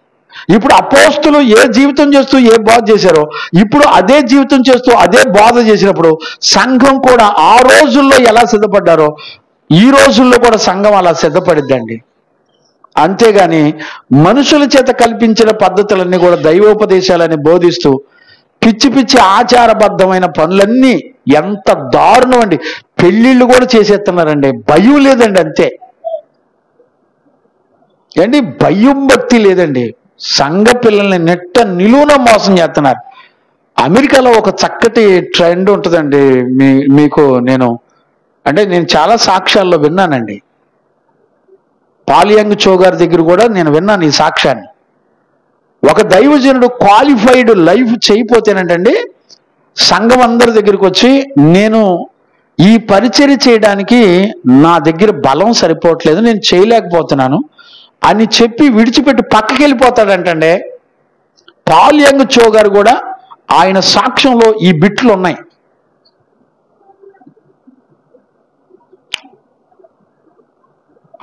ఇప్పుడు అపోస్తులు ఏ జీవితం చేస్తూ ఏ బోధ చేశారో ఇప్పుడు అదే జీవితం చేస్తూ అదే బోధ చేసినప్పుడు సంఘం కూడా ఆ రోజుల్లో ఎలా సిద్ధపడ్డారో ఈ రోజుల్లో కూడా సంఘం అలా సిద్ధపడిద్దండి. అంతేగాని మనుషుల చేత కల్పించిన పద్ధతులన్నీ కూడా దైవోపదేశాలని బోధిస్తూ పిచ్చి పిచ్చి ఆచారబద్ధమైన పనులన్నీ ఎంత దారుణం అండి. పెళ్లిళ్ళు కూడా చేసేస్తున్నారండి, భయం లేదండి. అంతే ఏంటి, భయం భక్తి లేదండి. సంఘ పిల్లల్ని నెట్ట నిలువున మోసం చేస్తున్నారు. అమెరికాలో ఒక చక్కటి ట్రెండ్ ఉంటుందండి. మీకు నేను చాలా సాక్ష్యాల్లో విన్నానండి. పాల్ యంగ్ చో గారి దగ్గర కూడా నేను విన్నాను ఈ సాక్ష్యాన్ని. ఒక దైవజనుడు క్వాలిఫైడ్ లైఫ్ చేయపోతేనంటండి సంఘం అందరి దగ్గరికి వచ్చి, నేను ఈ పరిచర్య చేయడానికి నా దగ్గర బలం సరిపోవట్లేదు, నేను చేయలేకపోతున్నాను అని చెప్పి విడిచిపెట్టి పక్కకి వెళ్ళిపోతాడంటండి. పాల్ యంగ్ చో గారు కూడా ఆయన సాక్ష్యంలో ఈ బిట్లు ఉన్నాయి.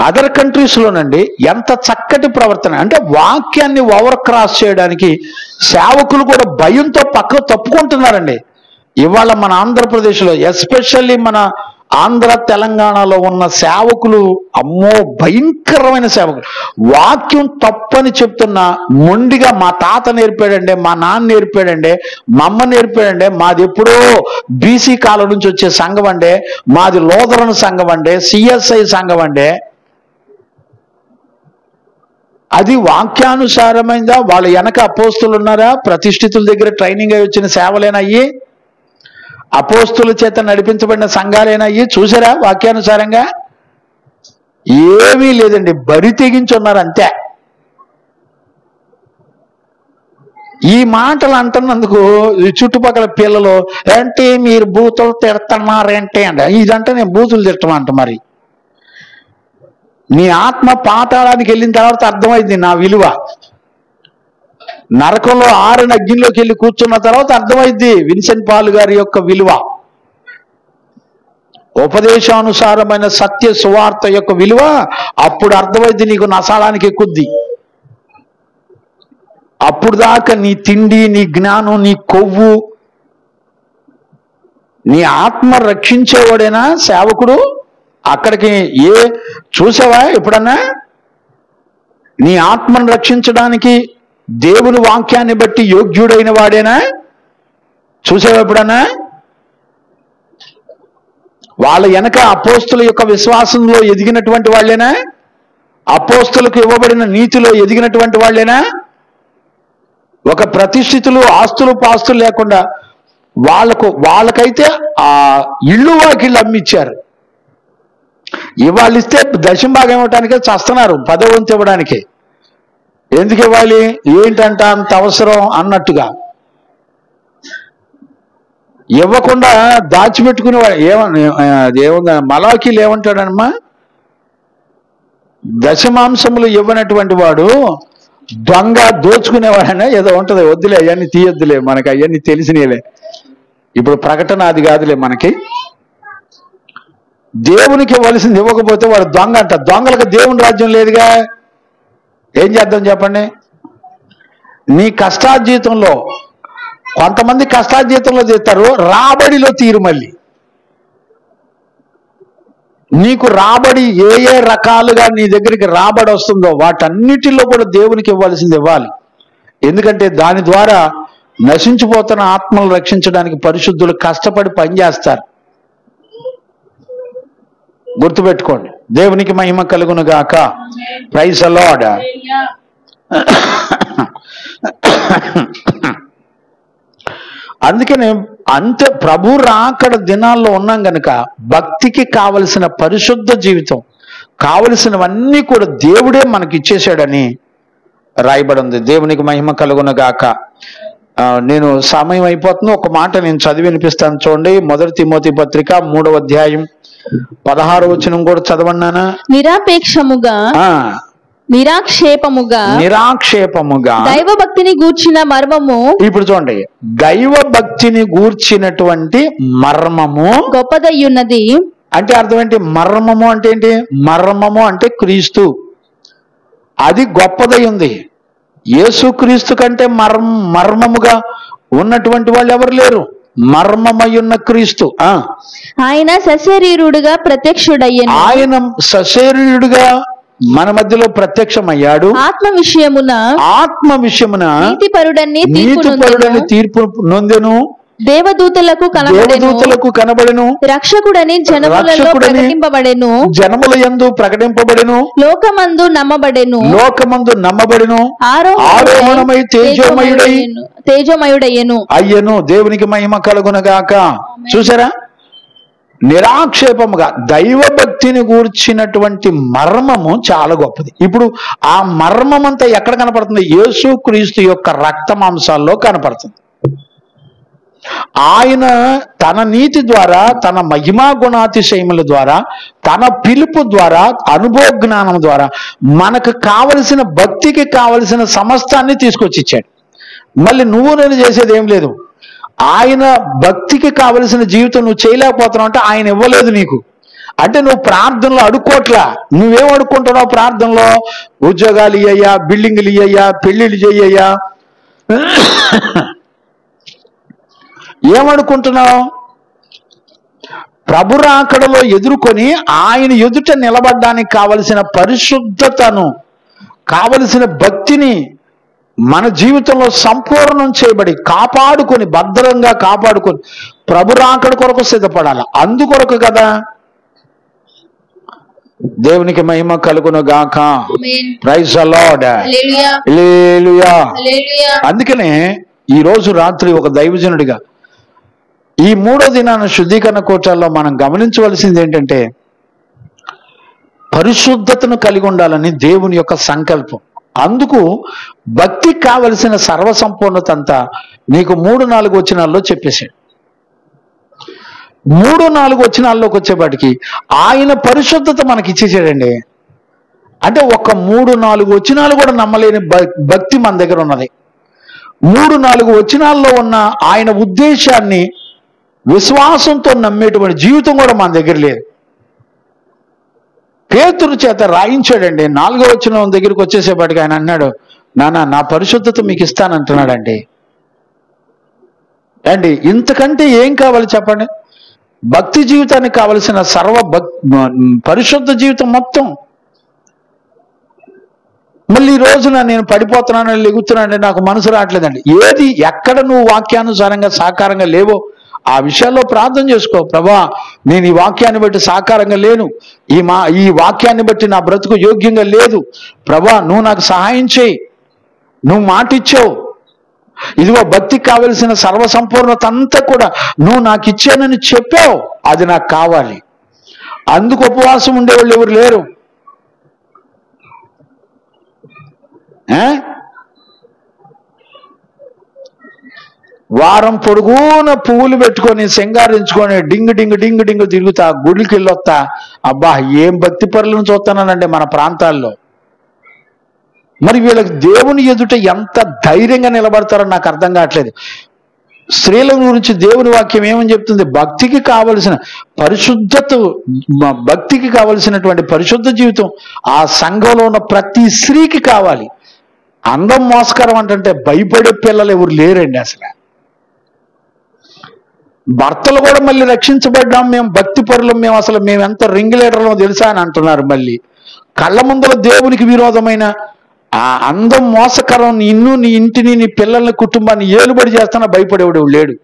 అదర్ కంట్రీస్లోనండి ఎంత చక్కటి ప్రవర్తన అంటే, వాక్యాన్ని ఓవర్ క్రాస్ చేయడానికి సేవకులు కూడా భయంతో పక్కకు తప్పుకుంటున్నారండి. ఇవాళ మన ఆంధ్రప్రదేశ్లో, ఎస్పెషల్లీ మన ఆంధ్ర తెలంగాణలో ఉన్న సేవకులు అమ్మో భయంకరమైన సేవకులు. వాక్యం తప్పని చెప్తున్నా మొండిగా మా తాత నేర్పాడండి, మా నాన్న నేర్పాడండి, మా అమ్మ నేర్పాడండి, మాది ఎప్పుడో బీసీ కాలం నుంచి వచ్చే సంఘం అండి, మాది లోదరన్ సంఘం అండి, సిఎస్ఐ సంఘం అండి. అది వాక్యానుసారమైందా? వాళ్ళ వెనక అపోస్తులు ఉన్నారా? ప్రతిష్ఠితుల దగ్గర ట్రైనింగ్ అయి వచ్చిన సేవలేనయ్యి, అపోస్తుల చేత నడిపించబడిన సంఘాలేనయ్యి? చూసారా వాక్యానుసారంగా? ఏమీ లేదండి, బరి తెగించి ఉన్నారు అంతే. ఈ మాటలు అంటున్నందుకు చుట్టుపక్కల పిల్లలు ఏంటి మీరు బూతులు తిడుతున్నారేంటి అంట. ఇదంటే నేను బూతులు తిట్టమంట. మరి నీ ఆత్మ పాతాళానికి వెళ్ళిన తర్వాత అర్థమైంది నా విలువ. నరకంలో 6 అగ్నిలోకి వెళ్ళి కూర్చున్న తర్వాత అర్థమైంది విన్సెంట్ పాల్ గారి యొక్క విలువ, ఉపదేశానుసారమైన సత్య సువార్త యొక్క విలువ. అప్పుడు అర్థమైంది నీకు నసాడానికి ఎక్కుద్ది. అప్పుడు దాకా నీ తిండి, నీ జ్ఞానం, నీ కొవ్వు, నీ ఆత్మ రక్షించేవాడేనా సేవకుడు? అక్కడికి చూసావా ఎప్పుడన్నా? నీ ఆత్మను రక్షించడానికి దేవుని వాక్యాన్ని బట్టి యోగ్యుడైన వాడేనా? చూసావా ఎప్పుడన్నా? వాళ్ళ వెనక అపోస్తుల యొక్క విశ్వాసంలో ఎదిగినటువంటి వాళ్ళేనా? అపోస్తులకు ఇవ్వబడిన నీతిలో ఎదిగినటువంటి వాళ్ళేనా? ఒక ప్రతిష్ఠితులు ఆస్తులు పాస్తులు లేకుండా వాళ్ళకైతే ఆ ఇళ్ళు వాకిళ్ళు అమ్మిచ్చారు. ఇవాళ ఇస్తే దశంభాగం ఇవ్వటానికే చస్తున్నారు, 10వ వంతు ఇవ్వడానికి. ఎందుకు ఇవ్వాలి, ఏంటంట అంత అవసరం అన్నట్టుగా. ఇవ్వకుండా దాచిపెట్టుకునేవాడు ఏముందా మలాకీలు ఏమంటాడనమ్మా, దశమాంసములు ఇవ్వనటువంటి వాడు దొంగ దోచుకునేవాడనే ఏదో ఉంటది. వద్దులే అవన్నీ తీయొద్దులే, మనకి అవన్నీ తెలిసినలే. ఇప్పుడు ప్రకటన అది కాదులే మనకి. దేవునికి ఇవ్వాల్సింది ఇవ్వకపోతే వాడు దొంగ అంట. దొంగలకు దేవుని రాజ్యం లేదుగా. ఏం చేద్దాం చెప్పండి? నీ కష్టార్జితంలో కొంతమంది కష్టార్జితంలో తీస్తారు, రాబడిలో తీరు. మళ్ళీ నీకు రాబడి ఏ రకాలుగా నీ దగ్గరికి రాబడి వస్తుందో వాటన్నిటిలో కూడా దేవునికి ఇవ్వాల్సింది ఇవ్వాలి. ఎందుకంటే దాని ద్వారా నశించిపోతున్న ఆత్మలు రక్షించడానికి పరిశుద్ధులు కష్టపడి పనిచేస్తారు. గుర్తుపెట్టుకోండి. దేవునికి మహిమ కలుగును గాక. Praise the lord. అందుకనే ప్రభు రాకడ దినాల్లో ఉన్నాం గనుక భక్తికి కావలసిన పరిశుద్ధ జీవితం కావలసినవన్నీ కూడా దేవుడే మనకి ఇచ్చేసాడని రాయబడి ఉంది. దేవునికి మహిమ కలుగును గాక. నేను సమయం అయిపోతుంది, ఒక మాట నేను చదివి వినిపిస్తాను చూడండి. 1 తిమోతి పత్రిక 3వ అధ్యాయం 16వ వచనం కూడా చదవన్నానా? నిరాక్షేపముగా దైవ భక్తిని గూర్చిన మర్మము. ఇప్పుడు చూడండి, దైవ భక్తిని గూర్చినటువంటి మర్మము గొప్పదయ్యున్నది. అంటే అర్థం ఏంటి? మర్మము అంటే ఏంటి? మర్మము అంటే క్రీస్తు. అది గొప్పదై ఉంది. యేసుక్రీస్తు కంటే మర్మముగా ఉన్నటువంటి వాళ్ళు ఎవరు లేరు. మర్మమయున్న క్రీస్తు. ఆయన సశరీరుడుగా ప్రత్యక్షుడయ్యను. ఆయన సశరీరుడుగా మన మధ్యలో ప్రత్యక్షమయ్యాడు. ఆత్మ విషయమున నీతిపరుడని తీర్పు నొందెను. దేవదూతలకు కనబడెను. రక్షకుడని జనముల యందు ప్రకటింపబడెను. లోకమందు నమ్మబడెను. ఆరోహణమై తేజోమయుడయ్యెను. దేవునికి మహిమ కలుగునగాక. చూసారా, నిరాక్షేపముగా దైవభక్తిని గూర్చినటువంటి మర్మము చాలా గొప్పది. ఇప్పుడు ఆ మర్మం అంతా ఎక్కడ కనపడుతుంది? యేసుక్రీస్తు యొక్క రక్త మాంసాల్లో కనపడుతుంది. ఆయన తన నీతి ద్వారా, తన మహిమా గుణాతిశయముల ద్వారా, తన పిలుపు ద్వారా, అనుభవ జ్ఞానం ద్వారా మనకు కావలసిన భక్తికి కావలసిన సమస్తాన్ని తీసుకొచ్చి ఇచ్చాడు. మళ్ళీ నువ్వు నేను చేసేది ఏం లేదు. ఆయన భక్తికి కావలసిన జీవితం నువ్వు చేయలేకపోతున్నావు అంటే ఆయన ఇవ్వలేదు నీకు. అంటే నువ్వు ప్రార్థనలో అడుక్కోట్లా. నువ్వేం అడుక్కుంటున్నావు ప్రార్థనలో? ఉద్యోగాలు ఇయ్యయ్యా, బిల్డింగ్లు ఇయ్యయ్యా, పెళ్లిళ్ళు చెయ్యయ్యా, ఏమనుకుంటున్నావు? ప్రభు రాకడలో ఎదుర్కొని ఆయన ఎదుట నిలబడడానికి కావలసిన పరిశుద్ధతను, కావలసిన భక్తిని మన జీవితంలో సంపూర్ణం చేయబడి కాపాడుకొని, భద్రంగా కాపాడుకొని ప్రభు రాకడ కొరకు సిద్ధపడాలి. అందుకొరకు కదా. దేవునికి మహిమ కలుగును గాక. Praise the Lord. హల్లెలూయా. అందుకనే ఈ రోజు రాత్రి ఒక దైవజనుడిగా ఈ 3వ దినాన శుద్ధీకరణ కూటాల్లో మనం గమనించవలసింది ఏంటంటే, పరిశుద్ధతను కలిగి ఉండాలని దేవుని యొక్క సంకల్పం. అందుకు భక్తికి కావలసిన సర్వసంపూర్ణత అంతా నీకు 3-4 వచనాల్లో చెప్పేశాడు. 3-4 వచనాల్లోకి వచ్చేపాటికి ఆయన పరిశుద్ధత మనకి ఇచ్చేసాడండి. అంటే ఒక 3-4 వచనాలు కూడా నమ్మలేని భక్తి మన దగ్గర ఉన్నది. 3-4 వచనాల్లో ఉన్న ఆయన ఉద్దేశాన్ని విశ్వాసంతో నమ్మేటువంటి జీవితం కూడా మన దగ్గర లేదు. పేతురు చేత రాయించాడండి. 4వ వచనం దగ్గరికి వచ్చేసేపాటికి ఆయన అన్నాడు, నా పరిశుద్ధత మీకు ఇస్తానంటున్నాడండి. అండి, ఇంతకంటే ఏం కావాలి చెప్పండి? భక్తి జీవితానికి కావలసిన పరిశుద్ధ జీవితం మొత్తం. మళ్ళీ ఈ రోజున నేను పడిపోతున్నాను, లెగుతున్నానండి, నాకు మనసు రావట్లేదండి. ఏది ఎక్కడ నువ్వు వాక్యానుసారంగా సాకారంగా లేవో ఆ విషయాల్లో ప్రార్థన చేసుకో. ప్రభా, నేను ఈ వాక్యాన్ని బట్టి సాకారంగా లేను, ఈ వాక్యాన్ని బట్టి నా బ్రతుకు యోగ్యంగా లేదు. ప్రభా, నువ్వు నాకు సహాయం చేయి. నువ్వు మాట ఇచ్చావు, ఇదిగో భక్తికి కావలసిన సర్వసంపూర్ణత అంతా కూడా నువ్వు నాకు ఇచ్చానని చెప్పావు, అది నాకు కావాలి. అందుకు ఉపవాసం ఉండేవాళ్ళు ఎవరు లేరు. వారం పొడుగున పువ్వులు పెట్టుకొని సింగారించుకొని డింగు డింగు డింగు డింగు తిరుగుతా, గుడికి వెళ్ళొస్తా. అబ్బా, ఏం భక్తి పరులను చూస్తున్నానండి మన ప్రాంతాల్లో. మరి వీళ్ళకి దేవుని ఎదుట ఎంత ధైర్యంగా నిలబడతారో నాకు అర్థం కావట్లేదు. స్త్రీల గురించి దేవుని వాక్యం ఏమని చెప్తుంది? భక్తికి కావలసిన పరిశుద్ధత, భక్తికి కావలసినటువంటి పరిశుద్ధ జీవితం ఆ సంఘంలో ఉన్న ప్రతి స్త్రీకి కావాలి. అందం మోసకరం అంటే భయపడే పిల్లలు ఎవరు లేరండి అసలు. భర్తలు కూడా మళ్ళీ రక్షించబడ్డాం, మేము భక్తి పరులం, మేము ఎంత రింగ్ లీడర్లో తెలుసా అని అంటున్నారు. మళ్ళీ కళ్ళ ముందర దేవునికి విరోధమైన ఆ అందం మోసకరం నిన్ను, నీ ఇంటిని, నీ పిల్లల్ని, కుటుంబాన్ని ఏలుబడి చేస్తానా భయపడేవాడు లేడు.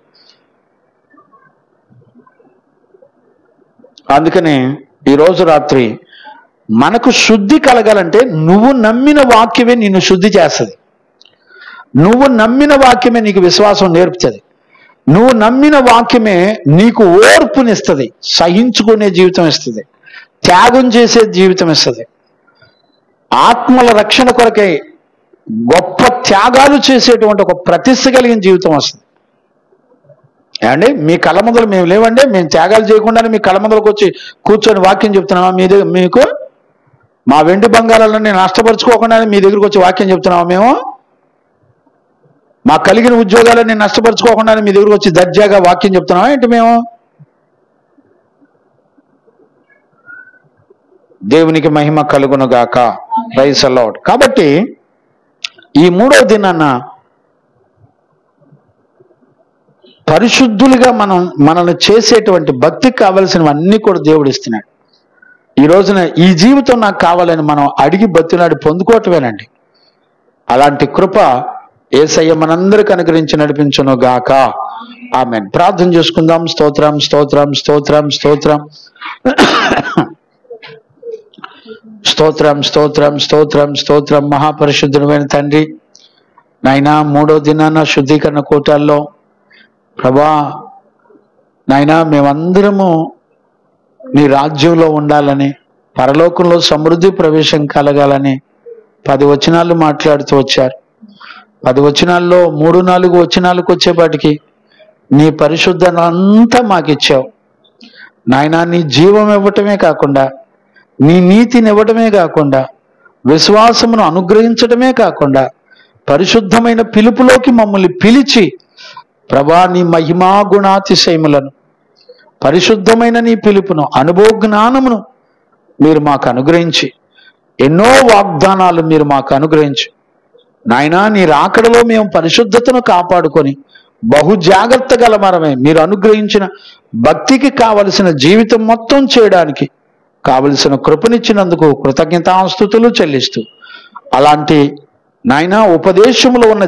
అందుకనే ఈరోజు రాత్రి మనకు శుద్ధి కలగాలంటే నువ్వు నమ్మిన వాక్యమే నిన్ను శుద్ధి చేస్తుంది. నువ్వు నమ్మిన వాక్యమే నీకు విశ్వాసం నేర్పుతుంది. నువ్వు నమ్మిన వాక్యమే నీకు ఓర్పునిస్తుంది, సహించుకునే జీవితం ఇస్తుంది, త్యాగం చేసే జీవితం ఇస్తుంది, ఆత్మల రక్షణ కొరకై గొప్ప త్యాగాలు చేసేటువంటి ఒక ప్రతిష్ట కలిగిన జీవితం వస్తుంది. ఏమండి, మీ కళ్ళ ముందర మేము లేవండి, మేము త్యాగాలు చేయకుండానే మీ కళ్ళ ముందరకు వచ్చి కూర్చొని వాక్యం చెప్తున్నామా? మీకు మా వెండి బంగారాలని నష్టపరుచుకోకుండానే మీ దగ్గరకు వచ్చి వాక్యం చెప్తున్నామా? మేము మా కలిగిన ఉద్యోగాలని నష్టపరుచుకోకుండానే మీ దగ్గరకు వచ్చి దర్జాగా వాక్యం చెప్తున్నామా ఏంటి మేము? దేవునికి మహిమ కలుగును గాక. Praise the lord. కాబట్టి ఈ 3వ దినాన పరిశుద్ధులుగా మనల్ని చేసేటువంటి భక్తికి కావలసినవన్నీ కూడా దేవుడు ఇస్తున్నాడు. ఈ రోజున ఈ జీవితం నాకు కావాలని మనం అడిగి బతిలాడి పొందుకోవటమేనండి. అలాంటి కృప యేసయ్య మనందరికి అనుగ్రహించి నడిపించును గాక. ఆమేన్. ప్రార్థన చేసుకుందాం. స్తోత్రం స్తోత్రం స్తోత్రం స్తోత్రం స్తోత్రం స్తోత్రం స్తోత్రం స్తోత్రం. మహాపరిశుద్ధుడైన తండ్రి, నాయనా మూడో దినాన శుద్ధీకరణ కూటాల్లో ప్రభా నాయనా మేమందరము నీ రాజ్యంలో ఉండాలని, పరలోకంలో సమృద్ధి ప్రవేశం కలగాలని 10 వచనాలు మాట్లాడుతూ వచ్చారు. 10 వచనాల్లో 3-4 వచనాలకు వచ్చేపాటికి నీ పరిశుద్ధత అంతా మాకు ఇచ్చావు నాయనా. నీ జీవం ఇవ్వటమే కాకుండా, నీ నీతిని ఇవ్వటమే కాకుండా, విశ్వాసమును అనుగ్రహించటమే కాకుండా, పరిశుద్ధమైన పిలుపులోకి మమ్మల్ని పిలిచి ప్రభా నీ మహిమా గుణాతిశయములను, పరిశుద్ధమైన నీ పిలుపును, అనుభవ జ్ఞానమును మీరు మాకు అనుగ్రహించి, ఎన్నో వాగ్దానాలు మీరు మాకు అనుగ్రహించి నాయనా నీ రాకడలో మేము పరిశుద్ధతను కాపాడుకొని బహు జాగ్రత్త గలమరమే మీరు అనుగ్రహించిన భక్తికి కావలసిన జీవితం మొత్తం చేయడానికి కావలసిన కృపనిచ్చినందుకు కృతజ్ఞతాస్తుతులు చెల్లిస్తూ, అలాంటి నాయనా ఉపదేశంలో ఉన్న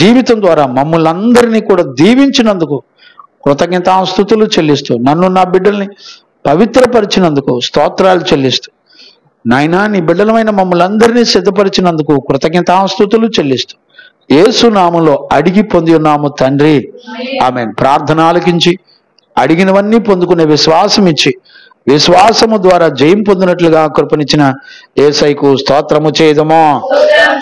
జీవితం ద్వారా మమ్మల్ని అందరినీ కూడా దీవించినందుకు కృతజ్ఞతాస్తుతులు చెల్లిస్తూ, నన్ను నా బిడ్డల్ని పవిత్రపరిచినందుకు స్తోత్రాలు చెల్లిస్తూ, నాయనా నీ బిడ్డలమైన మమ్మల్ని అందరినీ సిద్ధపరిచినందుకు కృతజ్ఞతాస్తుతులు చెల్లిస్తూ, యేసు నామములో అడిగి పొంది ఉన్నాము తండ్రి. ఆమేన్. ప్రార్థన ఆలకించి అడిగినవన్నీ పొందుకునే విశ్వాసం ఇచ్చి, విశ్వాసము ద్వారా జయం పొందినట్లుగా కృపనిచ్చిన యేసయ్యకు స్తోత్రము చేయదమో.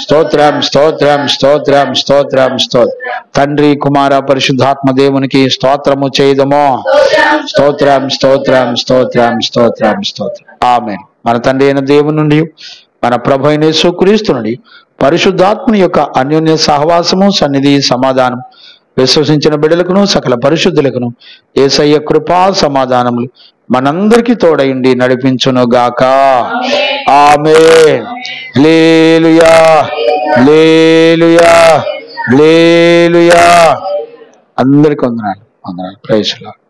స్తోత్రం స్తోత్రం స్తోత్రం స్తోత్రం స్తోత్రం. తండ్రి కుమార పరిశుద్ధాత్మ దేవునికి స్తోత్రము చేయదమో. స్తోత్రం స్తోత్రం స్తోత్రం స్తోత్రం స్తోత్రం. ఆమేన్. మన తండ్రి అయిన దేవుని నుండి, మన ప్రభు అయిన యేసుక్రీస్తు నుండి పరిశుద్ధాత్మని యొక్క అన్యోన్య సహవాసము, సన్నిధి, సమాధానం విశ్వసించిన బిడ్డలకును సకల పరిశుద్ధులకును యేసయ్య కృపా సమాధానములు మనందరికీ తోడయుండి నడిపించును గాక. ఆమేన్. హల్లెలూయా హల్లెలూయా హల్లెలూయా. అందరికీ వందనాలు. Praise lord.